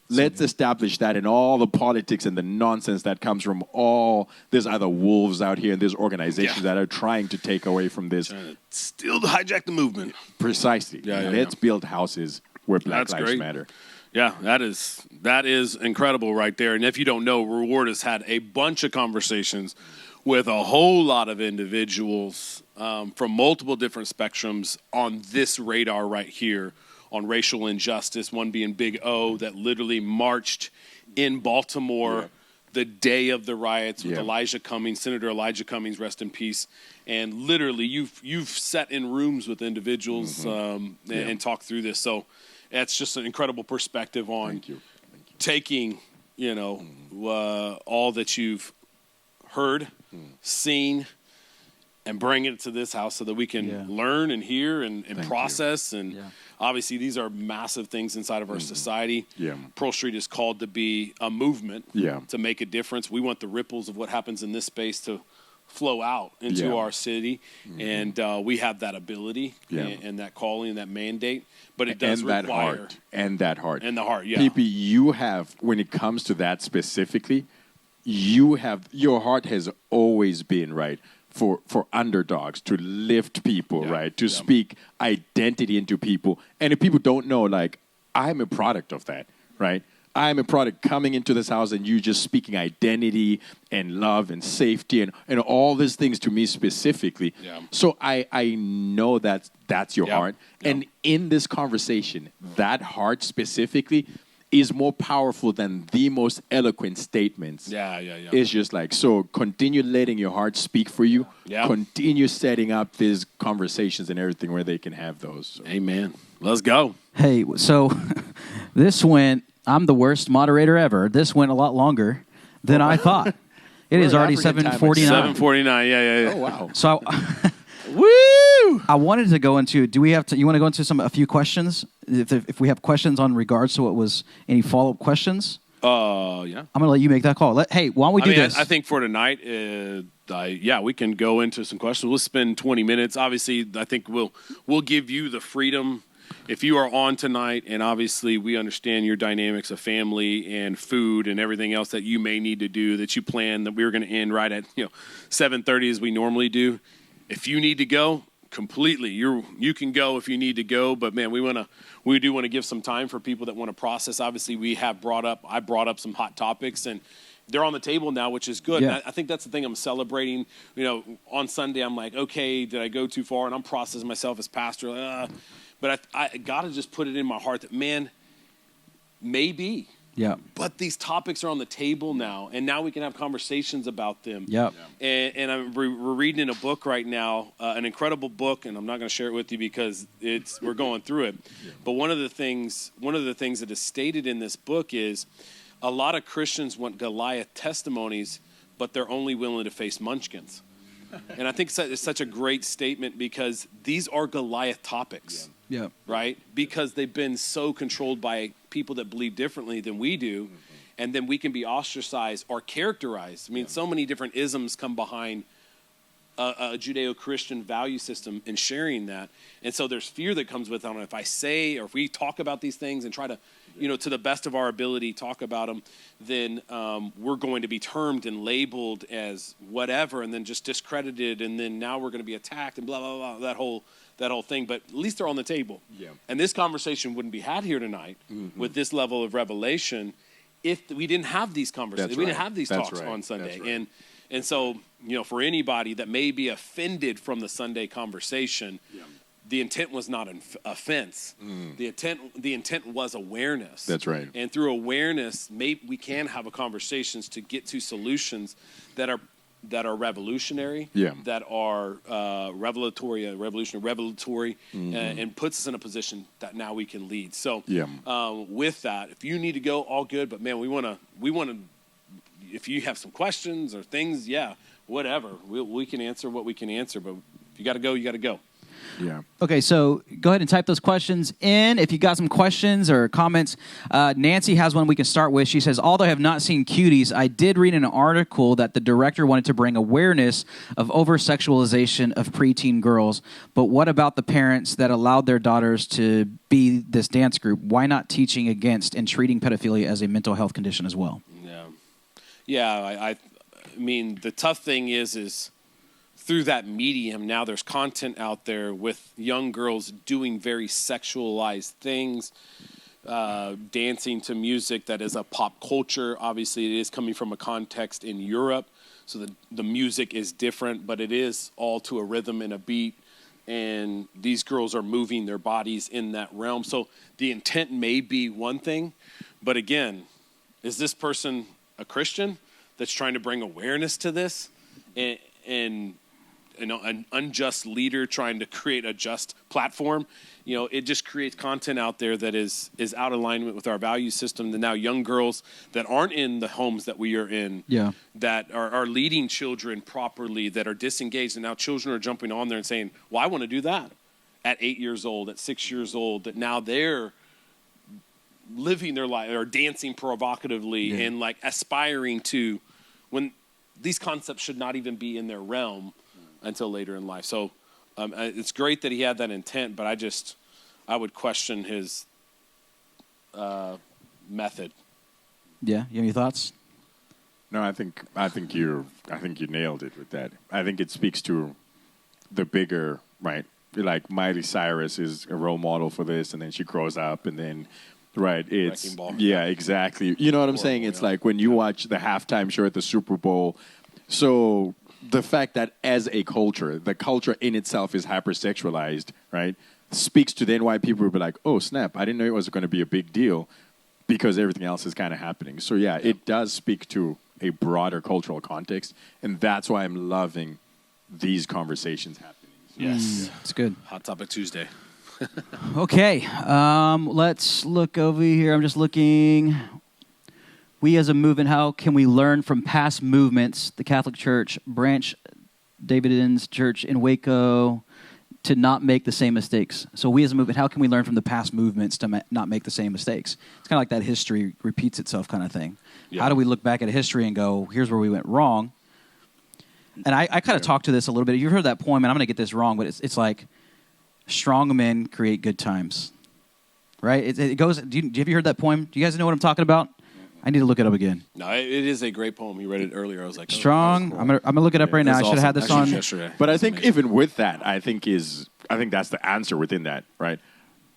Let's establish that in all the politics and the nonsense that comes from there's other wolves out here and there's organizations that are trying to take away from this. Still to hijack the movement. Precisely. Let's build houses where Black Lives Matter. Yeah, that is incredible right there. And if you don't know, Reward has had a bunch of conversations with a whole lot of individuals from multiple different spectrums on this radar right here on racial injustice, one being Big O that literally marched in Baltimore the day of the riots with Elijah Cummings, Senator Elijah Cummings, rest in peace. And literally you've sat in rooms with individuals and talked through this. So that's just an incredible perspective on taking, all that you've heard, seen, and bring it to this house so that we can learn and hear and process. And obviously, these are massive things inside of our society. Yeah. Pearl Street is called to be a movement to make a difference. We want the ripples of what happens in this space to flow out into our city. And we have that ability and that calling and that mandate. But it does require. And that heart. And the heart, PP, you have, when it comes to that specifically, your heart has always been, right, for underdogs, to lift people, right, to speak identity into people. And if people don't know, like, I'm a product of that, right? I'm a product coming into this house and you just speaking identity and love and safety and all these things to me specifically. Yeah. So I know that that's your heart. Yeah. And in this conversation, that heart specifically is more powerful than the most eloquent statements. Yeah. It's just like, so continue letting your heart speak for you. Yeah. Continue setting up these conversations and everything where they can have those. So. Amen. Let's go. Hey, so this went, I'm the worst moderator ever. This went a lot longer than I thought. It is already 7:49. 7:49, yeah. Oh, wow. So woo! I wanted to go into, you want to go into a few questions? If we have questions on regards to what was, any follow-up questions? Yeah. I'm going to let you make that call. Hey, why don't we do this? I think for tonight, we can go into some questions. We'll spend 20 minutes. Obviously, I think we'll give you the freedom. If you are on tonight, and obviously we understand your dynamics of family and food and everything else that you may need to do, that you plan, that we were going to end right at 7:30 as we normally do. If you need to go, completely, you can go if you need to go. But man, we do want to give some time for people that want to process. Obviously, I brought up some hot topics, and they're on the table now, which is good. Yeah. I think that's the thing I'm celebrating. On Sunday, I'm like, okay, did I go too far? And I'm processing myself as pastor. But I got to just put it in my heart that, man, maybe. Yeah. But these topics are on the table now, and now we can have conversations about them. Yeah. And we're reading in a book right now, an incredible book, and I'm not going to share it with you because we're going through it. Yeah. But one of the things that is stated in this book is a lot of Christians want Goliath testimonies, but they're only willing to face munchkins. And I think it's such a great statement because these are Goliath topics. Yeah. Right? Because they've been so controlled by people that believe differently than we do. Mm-hmm. And then we can be ostracized or characterized. I mean, so many different isms come behind a Judeo-Christian value system and sharing that. And so there's fear that comes with it. If I say, or if we talk about these things and try to, to the best of our ability, talk about them, then we're going to be termed and labeled as whatever, and then just discredited, and then now we're going to be attacked and blah, blah, blah, that whole thing. But at least they're on the table. Yeah. And this conversation wouldn't be had here tonight with this level of revelation if we didn't have these conversations. We didn't have these talks on Sunday. Right. And so, for anybody that may be offended from the Sunday conversation, the intent was not an offense. The intent was awareness. That's right. And through awareness, maybe we can have conversations to get to solutions that are revolutionary, that are revelatory, and puts us in a position that now we can lead. So, with that, if you need to go, all good. But man, we want to. If you have some questions or things, whatever, we can answer what we can answer. But if you got to go, you got to go. Yeah. Okay, so go ahead and type those questions in. If you got some questions or comments, Nancy has one we can start with. She says, although I have not seen Cuties, I did read in an article that the director wanted to bring awareness of over-sexualization of preteen girls. But what about the parents that allowed their daughters to be this dance group? Why not teaching against and treating pedophilia as a mental health condition as well? I mean, the tough thing is through that medium, now there's content out there with young girls doing very sexualized things, dancing to music that is a pop culture. Obviously, it is coming from a context in Europe, so the music is different, but it is all to a rhythm and a beat, and these girls are moving their bodies in that realm. So the intent may be one thing, but again, is this person a Christian that's trying to bring awareness to this? And an unjust leader trying to create a just platform, it just creates content out there that is out of alignment with our value system. And now young girls that aren't in the homes that we are in, that are leading children properly, that are disengaged, and now children are jumping on there and saying, well, I want to do that at 8 years old, at 6 years old, that now they're living their life or dancing provocatively and like aspiring to, when these concepts should not even be in their realm until later in life. So it's great that he had that intent, but I would question his method. Yeah, you have any thoughts? No, I think you nailed it with that. I think it speaks to the bigger, right? Like Miley Cyrus is a role model for this, and then she grows up, and then it's exactly. You know what I'm saying? It's like when you watch the halftime show at the Super Bowl. So the fact that as a culture, the culture in itself is hypersexualized, right? Speaks to then why people would be like, oh, snap, I didn't know it was going to be a big deal because everything else is kind of happening. So, it does speak to a broader cultural context, and that's why I'm loving these conversations happening. Yes. It's good. Hot Topic Tuesday. Okay. Let's look over here. I'm just looking. We as a movement, how can we learn from past movements, the Catholic Church, Branch Davidians Church in Waco, to not make the same mistakes? So we as a movement, how can we learn from the past movements to not make the same mistakes? It's kind of like that history repeats itself kind of thing. Yeah. How do we look back at history and go, here's where we went wrong? And I kind of talked to this a little bit. You've heard that poem, and I'm going to get this wrong, but it's like, strong men create good times, right? It goes, have you heard that poem? Do you guys know what I'm talking about? I need to look it up again. No, it is a great poem. You read it earlier. I was like, strong. Cool. I'm gonna look it up right now. I should have had this on yesterday. But I think even with that, I think that's the answer within that, right?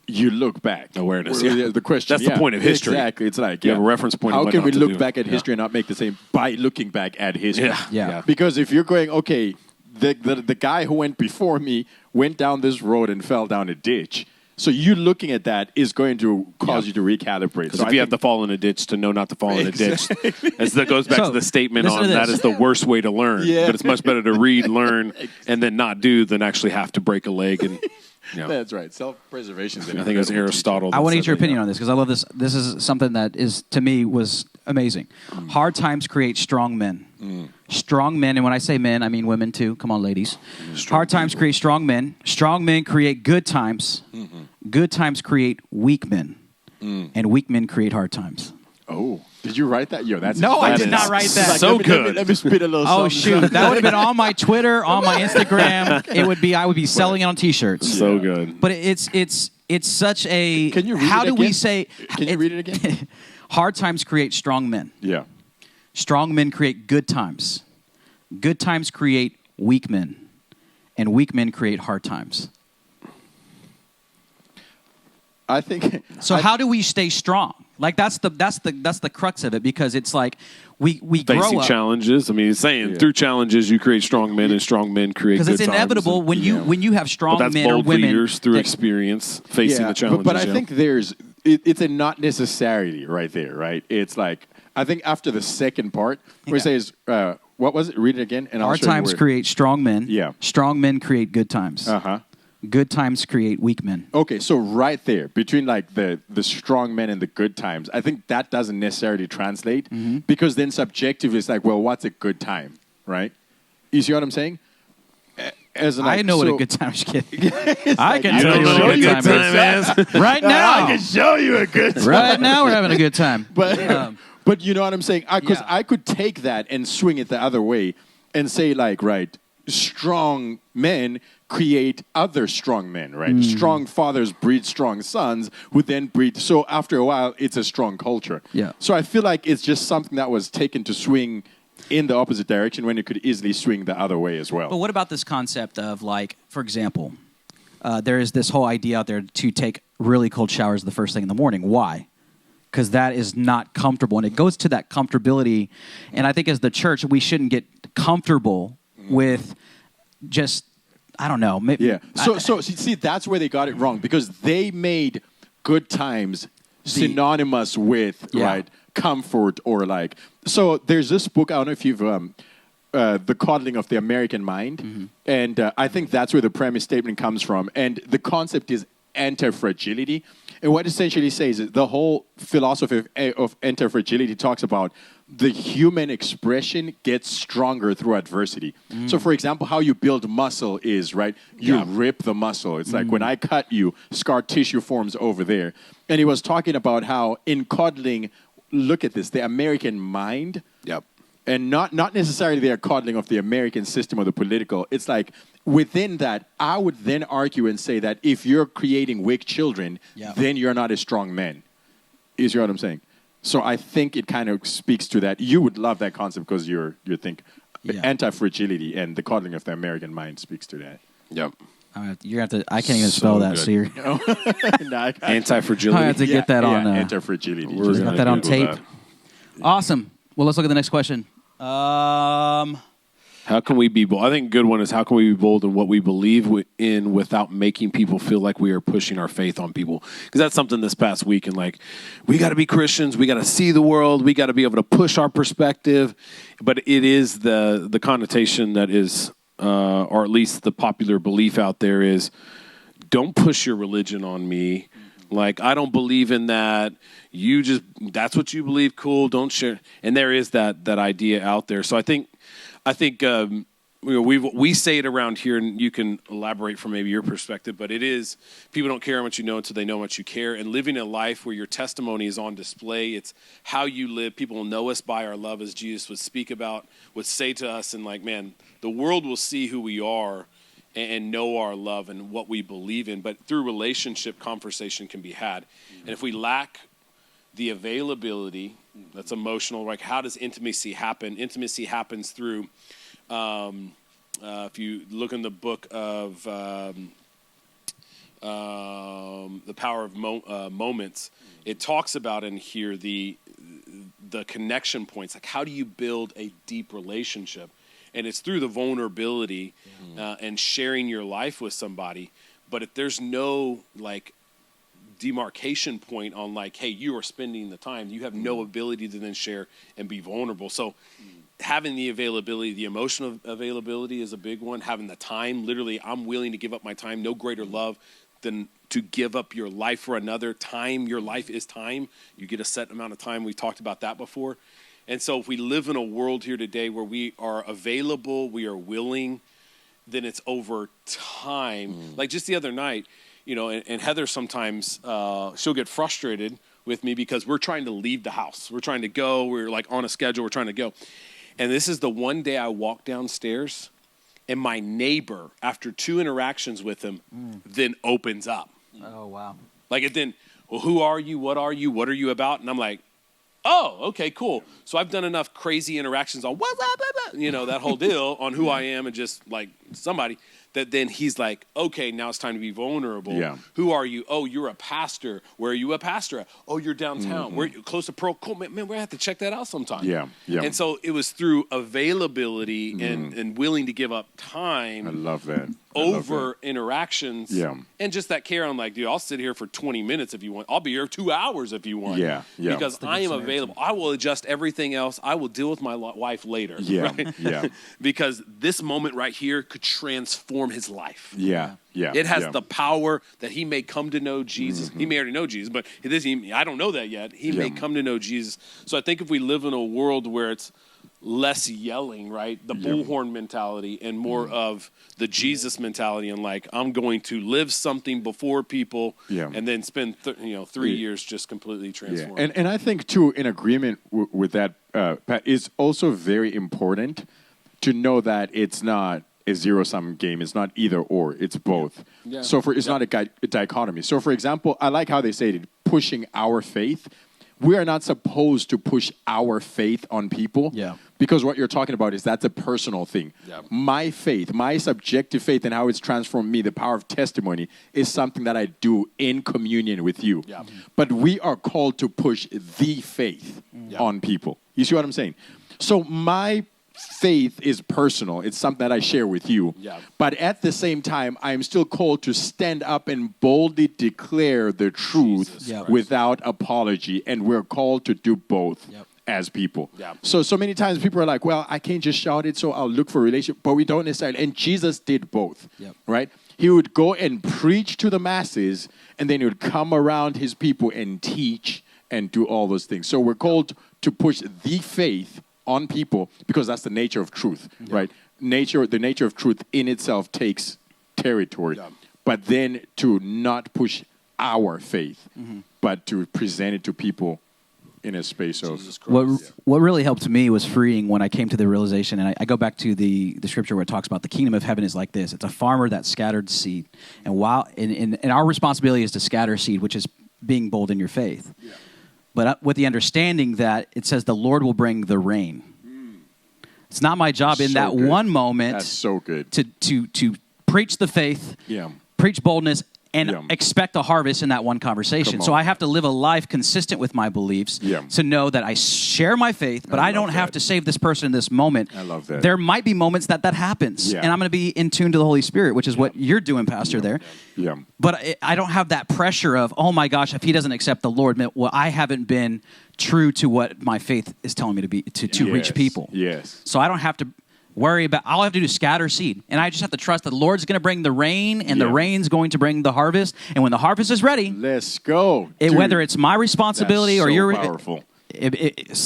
You look back. Awareness. The question. That's the point of history. Exactly. It's like you have a reference point. How can we look back at history and not make the same by looking back at history? Yeah. Because if you're going, okay, the guy who went before me went down this road and fell down a ditch. So you looking at that is going to cause you to recalibrate. Because if you have to fall in a ditch to know not to fall in a ditch, that goes back to the statement on that is the worst way to learn. Yeah. But it's much better to read, learn, and then not do than actually have to break a leg. And That's right. Self-preservation. I think it was Aristotle. I want to get your opinion on this because I love this. This is something that is, to me, was amazing. Hard times create strong men. Strong men, and when I say men, I mean women too. Come on, ladies. Hard times create strong men. Strong men create good times. Good times create weak men. And weak men create hard times. Oh. Did you write that? I did not write that. So good. Let me spit a little something. Oh, shoot. That would have been on my Twitter, on my Instagram. I would be selling it on T-shirts. So good. But it's such a... Can you read it again? How do we say... Can you read it again? Hard times create strong men. Yeah. Strong men create good times. Good times create weak men. And weak men create hard times. I think... So how do we stay strong? Like that's the crux of it, because it's like we grow up. Facing challenges. I mean, he's saying through challenges you create strong men, and strong men create good times. Because it's inevitable when you have strong men or women. Leaders through experience facing the challenges. But I think it's a not necessarily right there, right? It's like, I think after the second part, where it says, what was it? Read it again. And hard times create strong men. Yeah. Strong men create good times. Uh-huh. Good times create weak men. Okay, so right there, between like the strong men and the good times, I think that doesn't necessarily translate, because then subjectively it's like, well, what's a good time, right? You see what I'm saying? I know what a good time is. Kidding. I can tell you what a good time is. Right now. I can show you a good time. Right now we're having a good time. But you know what I'm saying? Because I could take that and swing it the other way and say like, right, strong men create other strong men, right? Strong fathers breed strong sons, who then breed. So after a while, it's a strong culture. Yeah. So I feel like it's just something that was taken to swing in the opposite direction when it could easily swing the other way as well. But what about this concept of, like, for example, there is this whole idea out there to take really cold showers the first thing in the morning. Why? Because that is not comfortable. And it goes to that comfortability. And I think as the church, we shouldn't get comfortable with just... I don't know. Maybe, yeah. So see, that's where they got it wrong, because they made good times synonymous with right comfort, or like. So there's this book. I don't know if you've the coddling of the American mind. And I think that's where the premise statement comes from. And the concept is anti-fragility. And what it essentially says is the whole philosophy of anti-fragility talks about the human expression gets stronger through adversity. So, for example, how you build muscle is, right, you rip the muscle. It's like when I cut you, scar tissue forms over there. And he was talking about how in coddling, look at this, the American mind, and not necessarily their coddling of the American system or the political. It's like within that, I would then argue and say that if you're creating weak children, then you're not a strong man. You see what I'm saying? So I think it kind of speaks to that. You would love that concept because you think anti-fragility and the coddling of the American mind speaks to that. Yep. You're gonna have to. I can't even spell that. Good. So you're Anti-fragility. I have to get that on. Anti-fragility. Just got that on tape. that. Awesome. Well, let's look at the next question. How can we be bold? I think a good one is how can we be bold in what we believe in without making people feel like we are pushing our faith on people? Because that's something this past week. And like, we got to be Christians. We got to see the world. We got to be able to push our perspective. But it is the connotation that is, or at least the popular belief out there is, don't push your religion on me. Like, I don't believe in that. That's what you believe. Cool. Don't share. And there is that idea out there. So I think we say it around here, and you can elaborate from maybe your perspective, but it is, people don't care how much you know until they know how much you care. And living a life where your testimony is on display, it's how you live. People will know us by our love, as Jesus would say to us, and like, man, the world will see who we are and know our love and what we believe in. But through relationship, conversation can be had. And if we lack the availability, that's emotional, like how does intimacy happen? Intimacy happens through, if you look in the book of The Power of Moments, it talks about in here the connection points, like how do you build a deep relationship? And it's through the vulnerability and sharing your life with somebody. But if there's no like demarcation point on like, hey, you are spending the time, you have no ability to then share and be vulnerable. So having the availability, the emotional availability is a big one. Having the time, literally, I'm willing to give up my time. No greater love than to give up your life for another. Time, your life is time. You get a set amount of time. We talked about that before. And so if we live in a world here today where we are available, we are willing, then it's over time. Like just the other night, you know, and Heather sometimes, she'll get frustrated with me because we're trying to leave the house. We're trying to go. We're like on a schedule. We're trying to go. And this is the one day I walk downstairs and my neighbor, after 2 interactions with him, then opens up. Oh, wow. Like it then, well, who are you? What are you? What are you about? And I'm like, oh, okay, cool. So I've done enough crazy interactions on what's up, you know, that whole deal on who I am and just like somebody that then he's like, okay, now it's time to be vulnerable. Yeah. Who are you? Oh, you're a pastor. Where are you a pastor at? Oh, you're downtown. Where you close to Pearl? Cool, man, we're gonna have to check that out sometime. Yeah. And so it was through availability and willing to give up time. I love that. Over interactions. Yeah. And just that care. I'm like, dude, I'll sit here for 20 minutes if you want. I'll be here 2 hours if you want. Yeah. Because I am available. I will adjust everything else. I will deal with my wife later. Yeah. Right? Yeah. Because this moment right here could transform his life. Yeah. It has the power that he may come to know Jesus. He may already know Jesus, but I don't know that yet. He may come to know Jesus. So I think if we live in a world where it's less yelling, right? The bullhorn mentality and more of the Jesus mentality and like, I'm going to live something before people and then spend 3 years just completely transformed. Yeah. And I think, too, in agreement with that, Pat, it's also very important to know that it's not a zero-sum game. It's not either or. It's both. Yeah. So it's not a dichotomy. So, for example, I like how they say it, pushing our faith. We are not supposed to push our faith on people. Yeah. Because what you're talking about is that's a personal thing. Yeah. My faith, my subjective faith and how it's transformed me, the power of testimony, is something that I do in communion with you. Yeah. But we are called to push the faith on people. You see what I'm saying? So my faith is personal. It's something that I share with you. Yeah. But at the same time, I am still called to stand up and boldly declare the truth Jesus Christ. without apology. And we're called to do both. Yep. as people. Yeah. So many times people are like, well, I can't just shout it, so I'll look for a relationship. But we don't necessarily. And Jesus did both, Yep. right? He would go and preach to the masses, and then he would come around his people and teach and do all those things. So we're called to push the faith on people because that's the nature of truth, right? The nature of truth in itself takes territory. Yeah. But then to not push our faith, but to present it to people in a space of Jesus Christ. What really helped me was freeing when I came to the realization, and I go back to the scripture where it talks about the kingdom of heaven is like this. It's a farmer that scattered seed. And and our responsibility is to scatter seed, which is being bold in your faith. Yeah. But with the understanding that it says the Lord will bring the rain. It's not my job in So that good. one moment That's so good. to preach the faith, Yeah. preach boldness, and Yeah. expect a harvest in that one conversation. Come So on. I have to live a life consistent with my beliefs Yeah. to know that I share my faith, but I love don't have that. to save this person in this moment. I love that. There might be moments that happens, Yeah. and I'm going to be in tune to the Holy Spirit, which is what you're doing, Pastor, there. Yeah. But I don't have that pressure of, oh my gosh, if he doesn't accept the Lord, well, I haven't been true to what my faith is telling me to be to reach Yes. people. Yes. So I don't have to worry about, all I have to do is scatter seed. And I just have to trust that the Lord's going to bring the rain, and the Yeah. rain's going to bring the harvest. And when the harvest is ready, Let's go. Dude, whether it's my responsibility that's or so your, powerful.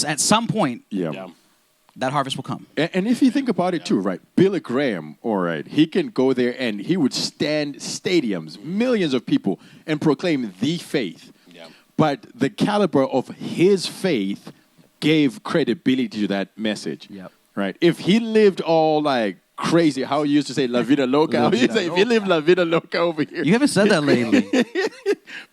at some point, Yeah. that harvest will come. And if you think about it too, right? Billy Graham, all right, he can go there and he would stand stadiums, millions of people, and proclaim the faith. Yeah. But the caliber of his faith gave credibility to that message. Yep. Right? If he lived all like crazy, how you used to say La Vida Loca, La how you vida say, if he lived La Vida Loca over here. You haven't said that lately.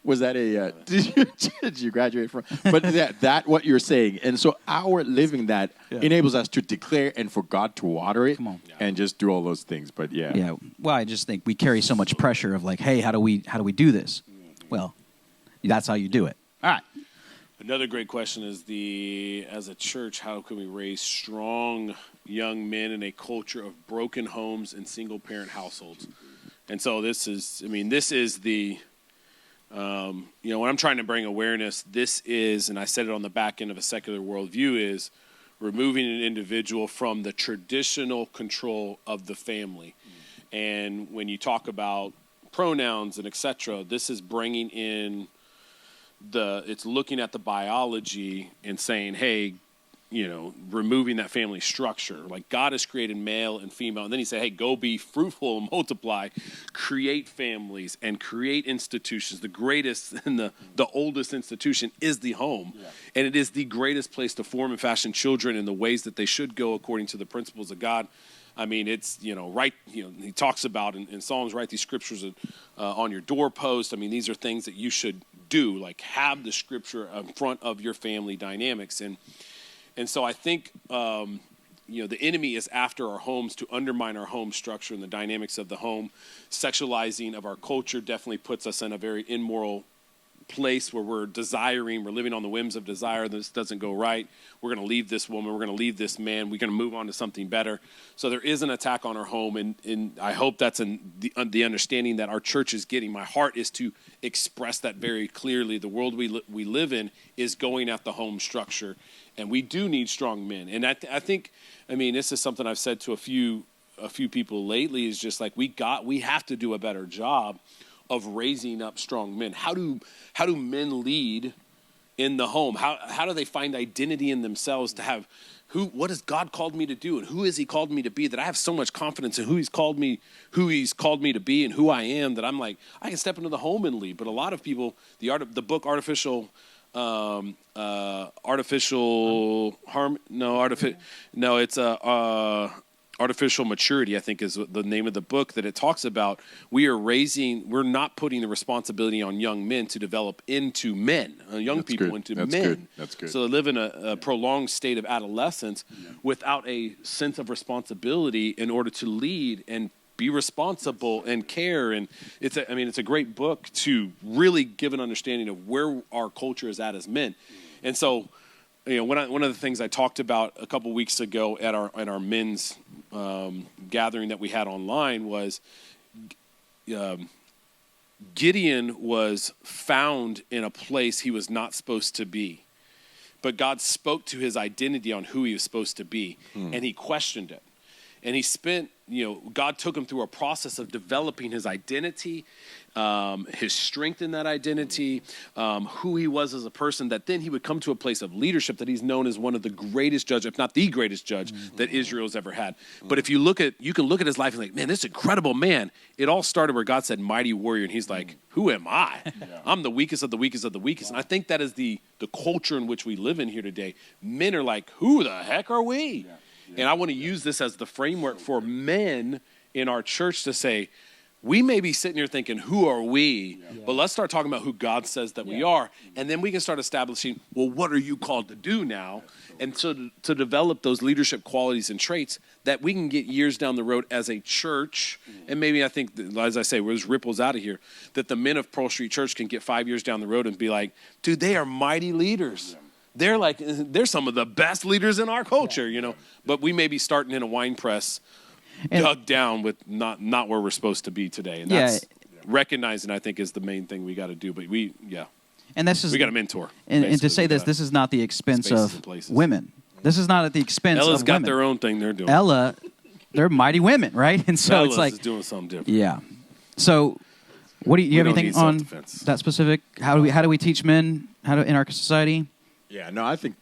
Was that a, did you graduate from? But that what you're saying. And so our living that enables us to declare and for God to water it. Come on. And just do all those things. But yeah. Yeah. Well, I just think we carry so much pressure of like, hey, how do we do this? Well, that's how you do it. All right. Another great question is as a church, how can we raise strong young men in a culture of broken homes and single parent households? And so this is the, when I'm trying to bring awareness, this is, and I said it on the back end of a secular worldview, is removing an individual from the traditional control of the family. And when you talk about pronouns and et cetera, this is bringing in it's looking at the biology and saying, hey, removing that family structure. Like God has created male and female. And then he said, hey, go be fruitful and multiply, create families and create institutions. The greatest and the oldest institution is the home. Yeah. And it is the greatest place to form and fashion children in the ways that they should go according to the principles of God. I mean, it's, he talks about in Psalms, write these scriptures on your doorpost. I mean, these are things that you should do, like have the scripture in front of your family dynamics. And so I think, the enemy is after our homes to undermine our home structure and the dynamics of the home. Sexualizing of our culture definitely puts us in a very immoral place where we're living on the whims of desire. This doesn't go right. We're going to leave this woman. We're going to leave this man. We're going to move on to something better. So there is an attack on our home, and I hope that's the understanding that our church is getting. My heart is to express that very clearly. The world we live in is going at the home structure, and we do need strong men. And I think, this is something I've said to a few people lately, is just like we have to do a better job of raising up strong men. How do men lead in the home? How do they find identity in themselves to have what has God called me to do, and who has he called me to be, that I have so much confidence in who he's called me to be and who I am, that I'm like, I can step into the home and lead. But a lot of people, the book Artificial Artificial Maturity, I think is the name of the book, that it talks about we're not putting the responsibility on young men to develop into men, into men. Good. That's good. So they live in a prolonged state of adolescence without a sense of responsibility in order to lead and be responsible and care. And it's a great book to really give an understanding of where our culture is at as men. And so, one of the things I talked about a couple weeks ago at our men's gathering that we had online was Gideon was found in a place he was not supposed to be, but God spoke to his identity on who he was supposed to be, and he questioned it. And he spent, God took him through a process of developing his identity, his strength in that identity, who he was as a person, that then he would come to a place of leadership that he's known as one of the greatest judges, if not the greatest judge that Israel's ever had. But if you can look at his life and like, man, this incredible man. It all started where God said, mighty warrior. And he's like, who am I? I'm the weakest of the weakest of the weakest. And I think that is the culture in which we live in here today. Men are like, who the heck are we? And I want to use this as the framework for men in our church to say, we may be sitting here thinking, who are we? But let's start talking about who God says that we are. And then we can start establishing, well, what are you called to do now? And so to develop those leadership qualities and traits that we can get years down the road as a church. And maybe I think, as I say, there's ripples out of here, that the men of Pearl Street Church can get 5 years down the road and be like, dude, they are mighty leaders. They're some of the best leaders in our culture, But we may be starting in a wine press, dug down with not where we're supposed to be today. And that's recognizing, I think, is the main thing we got to do. But and this is, we got to mentor. And to say this is not the expense of women. This is not at the expense Ella's of got women. their own thing they're doing. Ella, they're mighty women, right? And so Ella's it's like is doing something different. Yeah. So, what do you have anything on that specific? How do we teach men in our society? Yeah, no, I think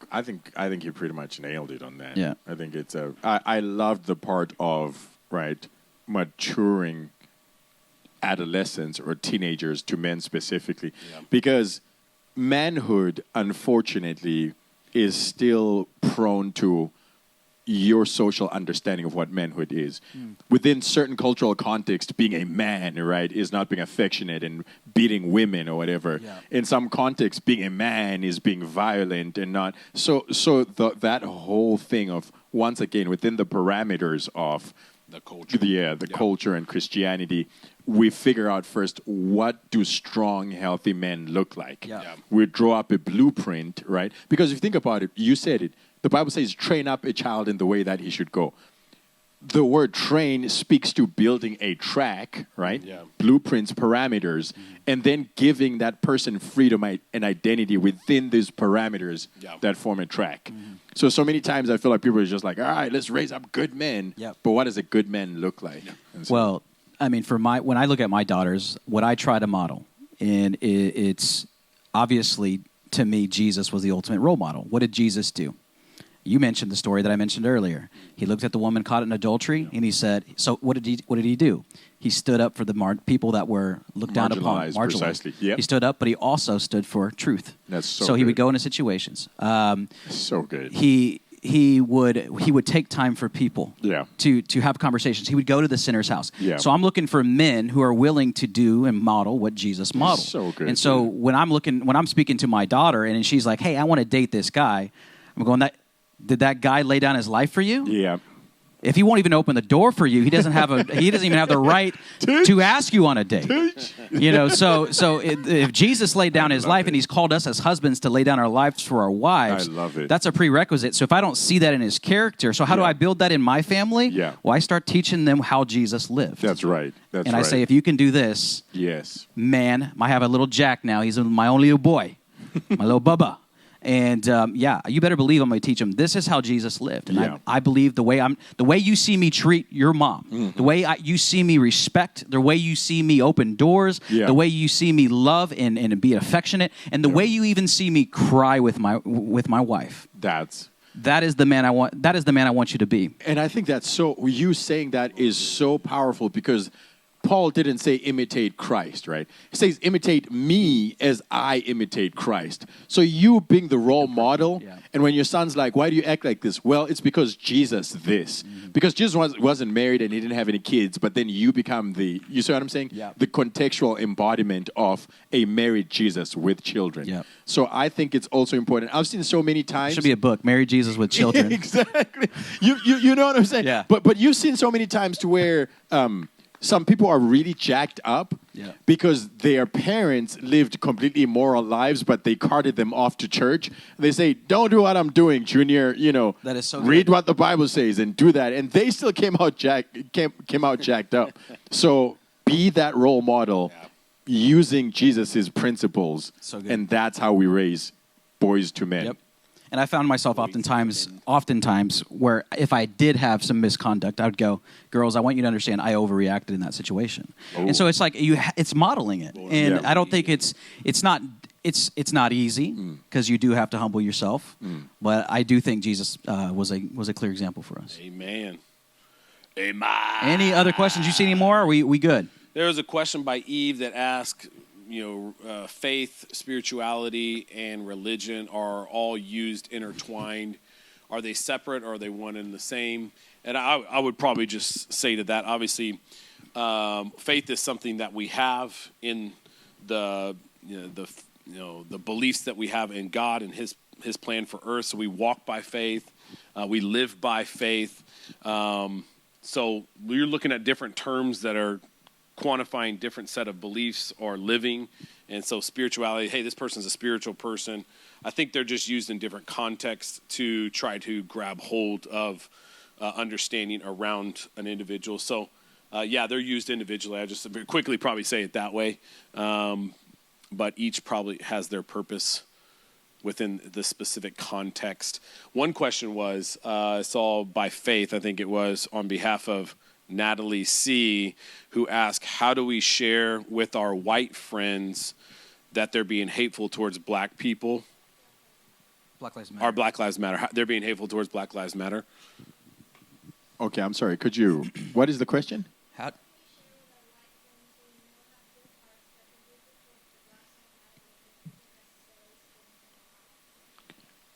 you pretty much nailed it on that. Yeah. I think it's I loved the part of, maturing adolescents or teenagers to men specifically, because manhood, unfortunately, is still prone to your social understanding of what manhood is. Within certain cultural context, being a man, is not being affectionate and beating women or whatever. Yeah. In some contexts, being a man is being violent and not. So that whole thing of, once again, within the parameters of the culture, culture and Christianity, we figure out first, what do strong, healthy men look like? Yeah. We draw up a blueprint, right? Because if you think about it, you said it. The Bible says, train up a child in the way that he should go. The word train speaks to building a track, right? Yeah. Blueprints, parameters, and then giving that person freedom and identity within these parameters that form a track. So many times I feel like people are just like, all right, let's raise up good men. Yep. But what does a good man look like? So, well, I mean, when I look at my daughters, what I try to model, and it's obviously, to me, Jesus was the ultimate role model. What did Jesus do? You mentioned the story that I mentioned earlier. He looked at the woman caught in adultery, and he said, so what did he do? He stood up for the people that were looked down upon, marginalized. Precisely. Yep. He stood up, but he also stood for truth. That's so good. He would go into situations. So good. He would take time for people to have conversations. He would go to the sinner's house. Yeah. So I'm looking for men who are willing to do and model what Jesus modeled. So good. And so when I'm speaking to my daughter and she's like, hey, I want to date this guy, I'm going, did that guy lay down his life for you? Yeah. If he won't even open the door for you, he doesn't even have the right to ask you on a date. So if Jesus laid down his life and he's called us as husbands to lay down our lives for our wives, I love it. That's a prerequisite. So if I don't see that in his character, so how do I build that in my family? Yeah. Well, I start teaching them how Jesus lived. That's right. And I say, if you can do this, man, I have a little Jack now. He's my only little boy, my little Bubba. And you better believe I'm going to teach them. This is how Jesus lived, and I believe the way you see me treat your mom, the way you see me respect, the way you see me open doors, the way you see me love and be affectionate, and the way you even see me cry with my wife. That is the man I want. That is the man I want you to be. And I think that's you saying that is so powerful, because Paul didn't say imitate Christ, right? He says imitate me as I imitate Christ. So you being the role model, and when your son's like, why do you act like this? Well, it's because Jesus this. Because Jesus wasn't married and he didn't have any kids, but then you become you see what I'm saying? Yeah. The contextual embodiment of a married Jesus with children. Yeah. So I think it's also important. I've seen so many times. Should be a book, Married Jesus with Children. Exactly. You know what I'm saying? Yeah. But you've seen so many times to where some people are really jacked up because their parents lived completely immoral lives, but they carted them off to church. They say, don't do what I'm doing, Junior. That is so read good. what the Bible says and do that. And they still came out jacked up. So be that role model using Jesus' principles. So good. And that's how we raise boys to men. Yep. And I found myself oftentimes where if I did have some misconduct, I would go, girls, I want you to understand I overreacted in that situation. And so it's like it's modeling it. And I don't think it's not easy because you do have to humble yourself. But I do think Jesus was a clear example for us. Amen. Any other questions? You see any more? Or are we good? There was a question by Eve that asked, faith, spirituality, and religion are all used intertwined. Are they separate or are they one and the same? And I would probably just say to that, obviously, faith is something that we have in the beliefs that we have in God and His plan for earth. So we walk by faith, we live by faith. So we're looking at different terms that are quantifying different set of beliefs or living. And so spirituality, hey, this person's a spiritual person. I think they're just used in different contexts to try to grab hold of understanding around an individual. So, they're used individually. I just very quickly probably say it that way. But each probably has their purpose within the specific context. One question was, I saw by faith, I think it was on behalf of Natalie C., who asked, how do we share with our white friends that they're being hateful towards black people? Black Lives Matter. Or Black Lives Matter. They're being hateful towards Black Lives Matter. Okay, I'm sorry. What is the question? How?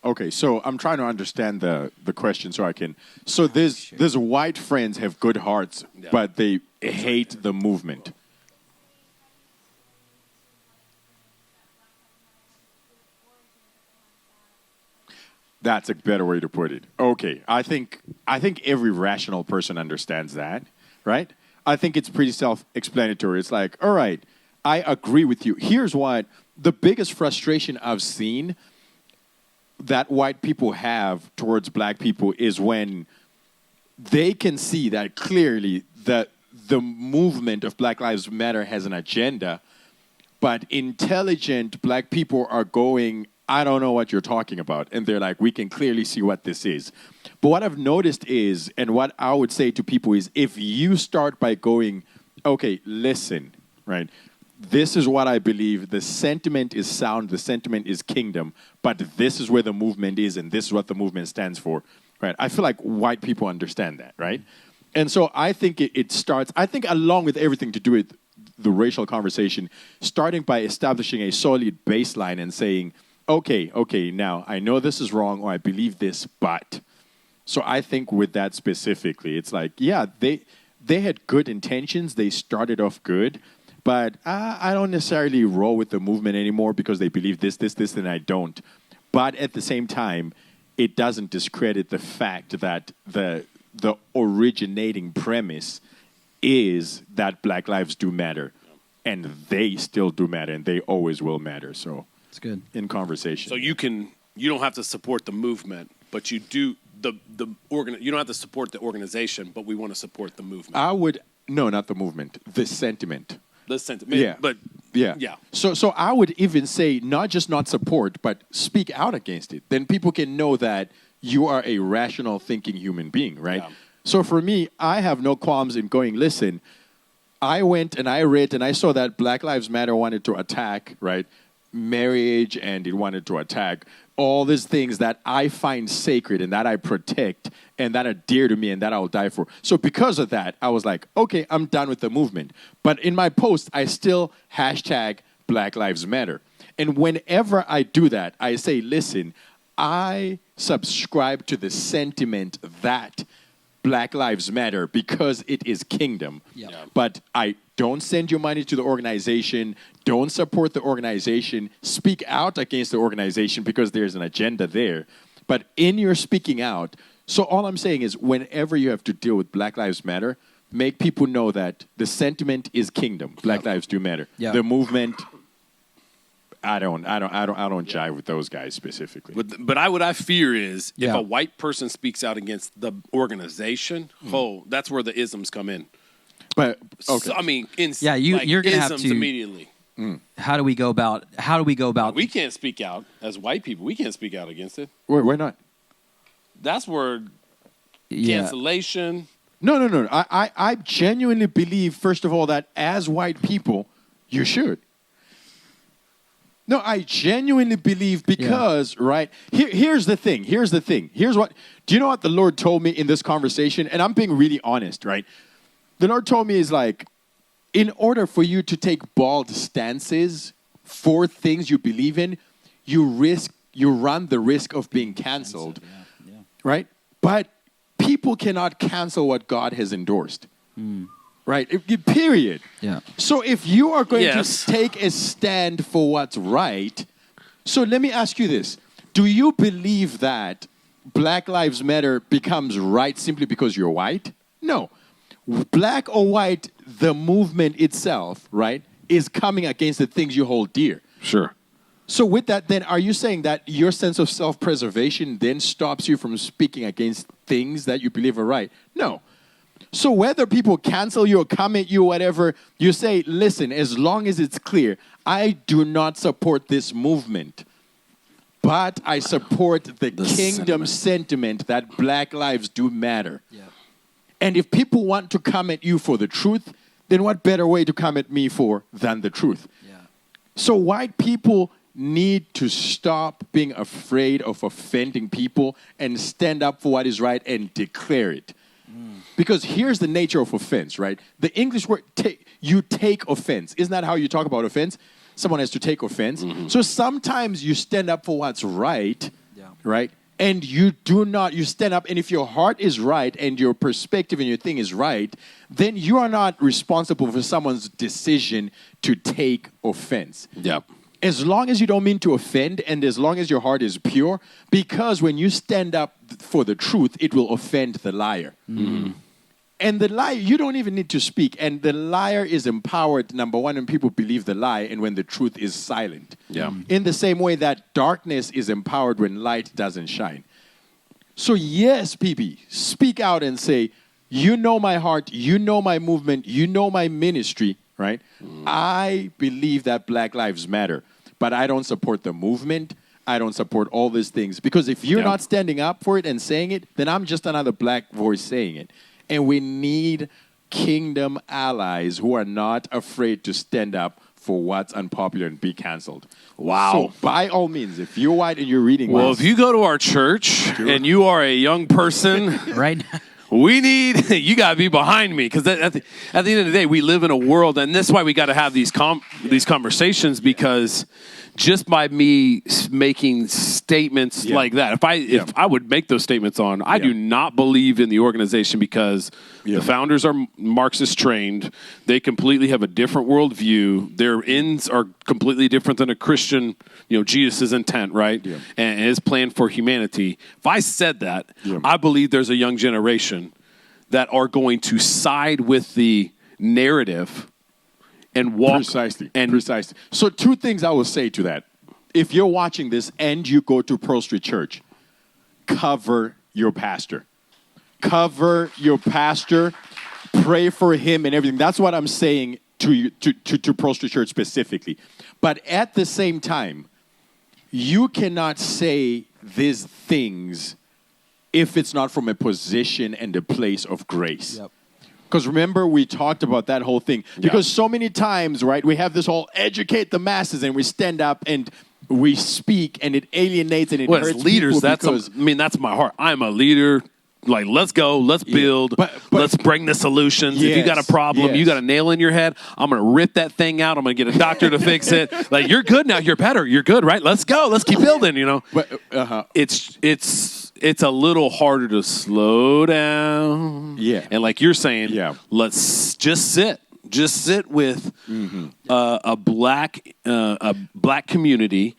Okay, so I'm trying to understand the question so I can. So there's white friends have good hearts, but they hate the movement. That's a better way to put it. Okay, I think every rational person understands that, right? I think it's pretty self-explanatory. It's like, all right, I agree with you. Here's what the biggest frustration I've seen that white people have towards black people is when they can see that clearly that the movement of Black Lives Matter has an agenda, but intelligent black people are going, I don't know what you're talking about. And they're like, we can clearly see what this is. But what I've noticed is, and what I would say to people is, if you start by going, okay, listen, right? This is what I believe. The sentiment is sound. The sentiment is kingdom. But this is where the movement is, and this is what the movement stands for, right? I feel like white people understand that, right? And so I think it starts, I think along with everything to do with the racial conversation, starting by establishing a solid baseline and saying, okay, now I know this is wrong, or I believe this, but. So I think with that specifically, it's like, yeah, they had good intentions. They started off good. But I don't necessarily roll with the movement anymore because they believe this, and I don't. But at the same time, it doesn't discredit the fact that the originating premise is that Black lives do matter. And they still do matter, and they always will matter. So it's good. In conversation. So you don't have to support the movement, but you do you don't have to support the organization, but we want to support the movement. No, not the movement, the sentiment. The sentiment. Yeah. But yeah. So I would even say not just not support, but speak out against it. Then people can know that you are a rational thinking human being, right? Yeah. So for me, I have no qualms in going, listen, I went and I read and I saw that Black Lives Matter wanted to attack, right, marriage, and it wanted to attack all these things that I find sacred and that I protect and that are dear to me and that I'll die for. So because of that, I was like, okay, I'm done with the movement. But in my post, I still hashtag Black Lives Matter. And whenever I do that, I say, listen, I subscribe to the sentiment that Black Lives Matter because it is kingdom. Yep. But I don't send your money to the organization. Don't support the organization. Speak out against the organization because there's an agenda there. But in your speaking out, so all I'm saying is whenever you have to deal with Black Lives Matter, make people know that the sentiment is kingdom. Black lives do matter. Yep. The movement, I don't jive with those guys specifically. But what I fear is if a white person speaks out against the organization, that's where the isms come in. But okay. So, I mean, you're going to have to immediately. How do we go about? We can't speak out as white people. We can't speak out against it. Why not? That's where cancellation. No. I genuinely believe, first of all, that as white people, you should. No, I genuinely believe because, right, here's the thing. Here's what, do you know what the Lord told me in this conversation? And I'm being really honest, right? The Lord told me is like, in order for you to take bold stances for things you believe in, you run the risk of being canceled, right? But people cannot cancel what God has endorsed. Right? Period. Yeah. So if you are going to take a stand for what's right, so let me ask you this. Do you believe that Black Lives Matter becomes right simply because you're white? No. Black or white, the movement itself, right, is coming against the things you hold dear. Sure. So with that, then, are you saying that your sense of self-preservation then stops you from speaking against things that you believe are right? No. So whether people cancel you or comment you or whatever, you say, listen, as long as it's clear, I do not support this movement, but I support the kingdom sentiment that Black lives do matter. Yeah. And if people want to come at you for the truth, then what better way to come at me for than the truth? Yeah. So white people need to stop being afraid of offending people and stand up for what is right and declare it. Because here's the nature of offense, right? The English word, you take offense. Isn't that how you talk about offense? Someone has to take offense. Mm-hmm. So sometimes you stand up for what's right, right? And you stand up, and if your heart is right and your perspective and your thing is right, then you are not responsible for someone's decision to take offense. Yep. As long as you don't mean to offend and as long as your heart is pure, because when you stand up for the truth, it will offend the liar. Mm-hmm. And the liar, you don't even need to speak. And the liar is empowered, number one, when people believe the lie and when the truth is silent. Yeah. In the same way that darkness is empowered when light doesn't shine. So yes, PB, speak out and say, you know my heart, you know my movement, you know my ministry, right? I believe that Black Lives Matter, but I don't support the movement. I don't support all these things. Because if you're not standing up for it and saying it, then I'm just another black voice saying it. And we need kingdom allies who are not afraid to stand up for what's unpopular and be canceled. Wow. So by all means, if you're white and you're reading well, this, if you go to our church and you are a young person, right? You got to be behind me because at the end of the day, we live in a world, and that's why we got to have these conversations, because just by me making statements like that, if I would make those statements I do not believe in the organization because the founders are Marxist trained. They completely have a different worldview. Their ends are completely different than a Christian, Jesus' intent, right? Yeah. And his plan for humanity. If I said that, I believe there's a young generation that are going to side with the narrative and walk. Precisely. So two things I will say to that. If you're watching this and you go to Pearl Street Church, cover your pastor. Cover your pastor. Pray for him and everything. That's what I'm saying to you, to Pearl Street Church specifically. But at the same time, you cannot say these things if it's not from a position and a place of grace. Yep. Because remember, we talked about that whole thing. Because so many times, right, we have this whole educate the masses, and we stand up and we speak, and it alienates and it hurts as leaders, people that's my heart. I'm a leader. Like, let's go, let's build, let's bring the solutions. If you got a problem, you got a nail in your head, I'm going to rip that thing out. I'm going to get a doctor to fix it. Like, you're good now. You're better. You're good, right? Let's go. Let's keep building, But it's a little harder to slow down. Yeah. And like you're saying, let's just sit. Just sit with a black community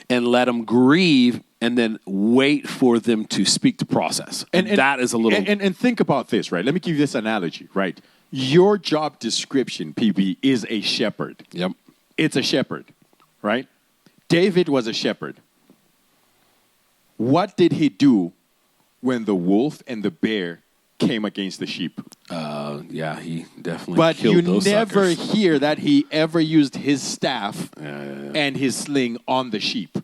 and let them grieve, and then wait for them to speak the process. And that is a little... And think about this, right? Let me give you this analogy, right? Your job description, PB, is a shepherd. Yep. It's a shepherd, right? David was a shepherd. What did he do when the wolf and the bear came against the sheep? Yeah, he definitely But killed you those never suckers. hear that he ever used his staff and his sling on the sheep.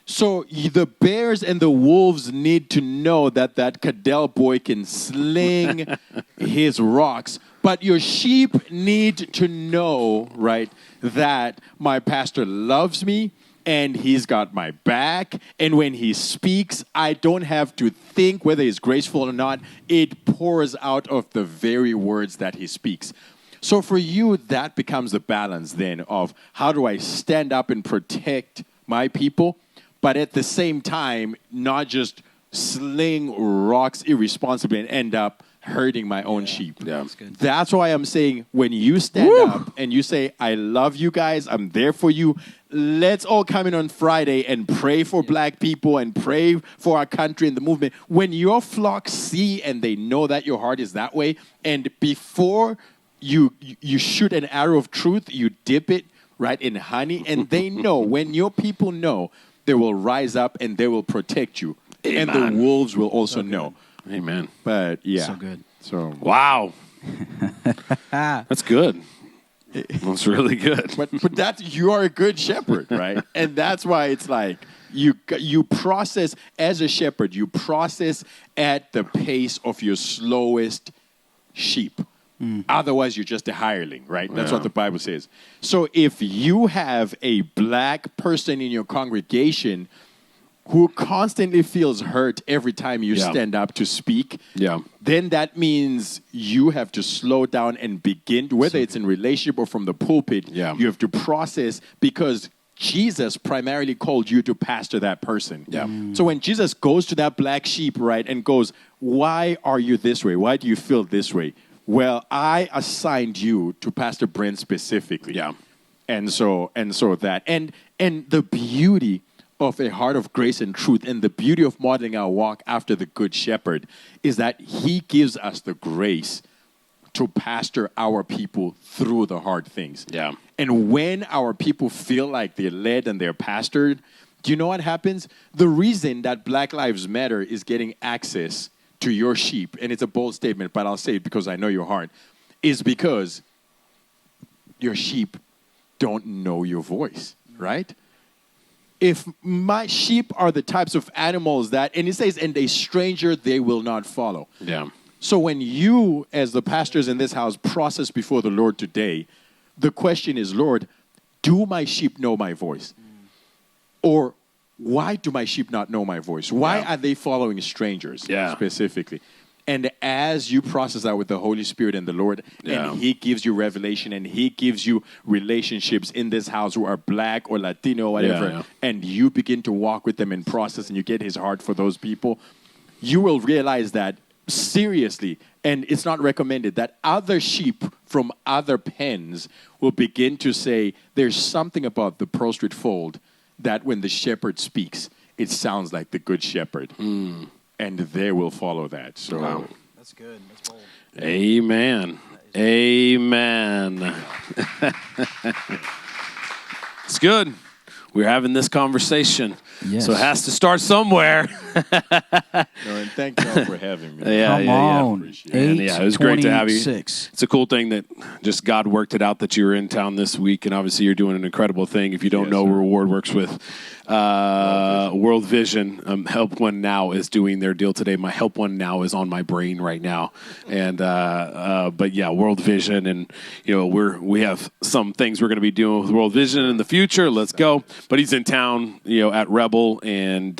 So the bears and the wolves need to know that Caddell boy can sling his rocks. But your sheep need to know, right, that my pastor loves me and he's got my back. And when he speaks, I don't have to think whether he's graceful or not. It pours out of the very words that he speaks. So for you, that becomes the balance then of how do I stand up and protect my people, but at the same time, not just sling rocks irresponsibly and end up hurting my own sheep. Yeah. That's why I'm saying when you stand up and you say, I love you guys, I'm there for you, let's all come in on Friday and pray for black people and pray for our country and the movement. When your flock see and they know that your heart is that way, and before you shoot an arrow of truth, you dip it right in honey, and they know, when your people know, they will rise up and they will protect you. Amen. And the wolves will also know. Amen. But yeah. So good. So Wow. That's good. That's really good. but that's, you are a good shepherd, right? And that's why it's like you process as a shepherd, you process at the pace of your slowest sheep. Otherwise, you're just a hireling, right? That's what the Bible says. So if you have a black person in your congregation who constantly feels hurt every time you stand up to speak, then that means you have to slow down and begin, whether it's in relationship or from the pulpit, you have to process, because Jesus primarily called you to pastor that person. So when Jesus goes to that black sheep, right, and goes, why are you this way? Why do you feel this way? Well, I assigned you to Pastor Brent specifically. And so that, and the beauty of a heart of grace and truth, and the beauty of modeling our walk after the Good Shepherd, is that he gives us the grace to pastor our people through the hard things. And when our people feel like they're led and they're pastored, do you know what happens? The reason that Black Lives Matter is getting access to your sheep, and it's a bold statement, but I'll say it because I know your heart, is because your sheep don't know your voice, right? If my sheep are the types of animals that, and it says, and a stranger they will not follow. So when you, as the pastors in this house, process before the Lord today, the question is, Lord, do my sheep know my voice? Or why do my sheep not know my voice? Why are they following strangers specifically? And as you process that with the Holy Spirit and the Lord, and he gives you revelation and he gives you relationships in this house who are black or Latino or whatever, and you begin to walk with them and process and you get his heart for those people, you will realize that seriously, and it's not recommended, that other sheep from other pens will begin to say, there's something about the Pearl Street fold that when the shepherd speaks, it sounds like the Good Shepherd. And they will follow that. So That's good. That's bold. Amen. Amen. It's good. We're having this conversation. Yes. So it has to start somewhere. and thank you all for having me. Come on. Yeah, it was great to have you. 8:26. It's a cool thing that just God worked it out that you were in town this week, and obviously you're doing an incredible thing. If you don't know, Reward works with World Vision. Help One Now is doing their deal today. My Help One Now is on my brain right now, and but yeah, World Vision, and we have some things we're going to be doing with World Vision in the future. Let's go. But he's in town, at Rebel and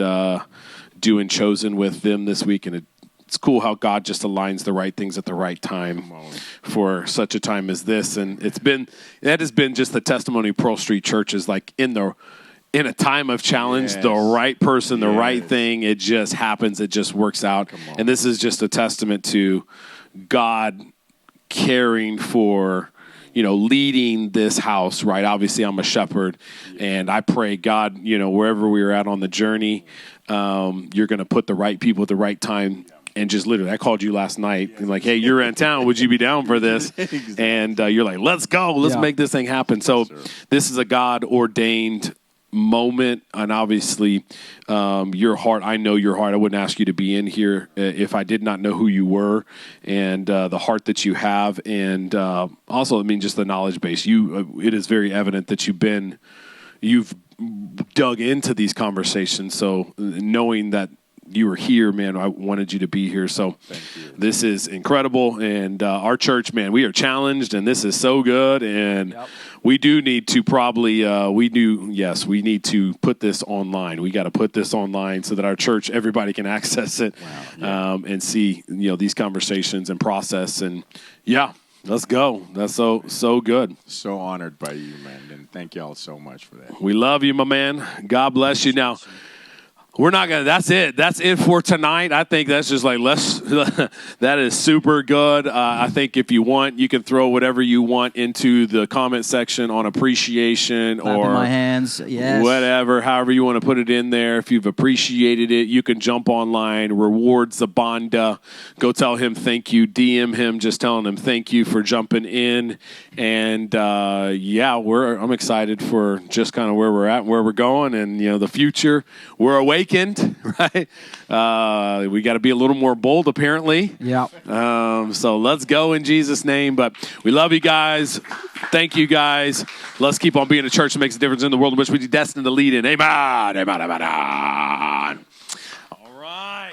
doing Chosen with them this week, and it's cool how God just aligns the right things at the right time for such a time as this. And that has been just the testimony of Pearl Street Church is like in a time of challenge, the right person, the right thing, it just happens, it just works out. And this is just a testament to God caring for, leading this house, right? Obviously, I'm a shepherd, and I pray, God, wherever we are at on the journey, you're going to put the right people at the right time. And just literally, I called you last night and like, hey, you're in town. Would you be down for this? And you're like, let's go. Let's make this thing happen. So this is a God-ordained moment, and obviously your heart. I know your heart. I wouldn't ask you to be in here if I did not know who you were, and the heart that you have, and also, I mean, just the knowledge base. It is very evident that you've dug into these conversations. So knowing that you were here, man, I wanted you to be here. So this is incredible. And our church, man, we are challenged, and this is so good. And we do need to probably, we need to put this online. We got to put this online so that our church, everybody can access it and see, these conversations and process. And let's go. That's so good. So honored by you, man. And thank you all so much for that. We love you, my man. God bless you. Now, we're not going to, that's it. That's it for tonight. I think that's just like, that is super good. I think if you want, you can throw whatever you want into the comment section on appreciation or my hands. Yes. Whatever, however you want to put it in there. If you've appreciated it, you can jump online, Reward Sibanda, go tell him thank you, DM him, just telling him thank you for jumping in. And I'm excited for just kind of where we're at, where we're going, and the future. We're awakened, right? We got to be a little more bold, apparently. Yeah. So let's go in Jesus' name. But we love you guys. Thank you, guys. Let's keep on being a church that makes a difference in the world in which we're destined to lead in. Amen. Amen. Amen. All right.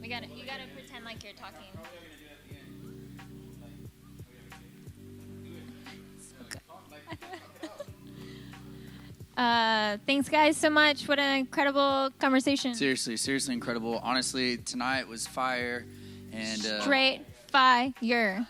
You gotta pretend like you're talking. Thanks, guys, so much. What an incredible conversation. Seriously incredible. Honestly, tonight was fire. And straight fire.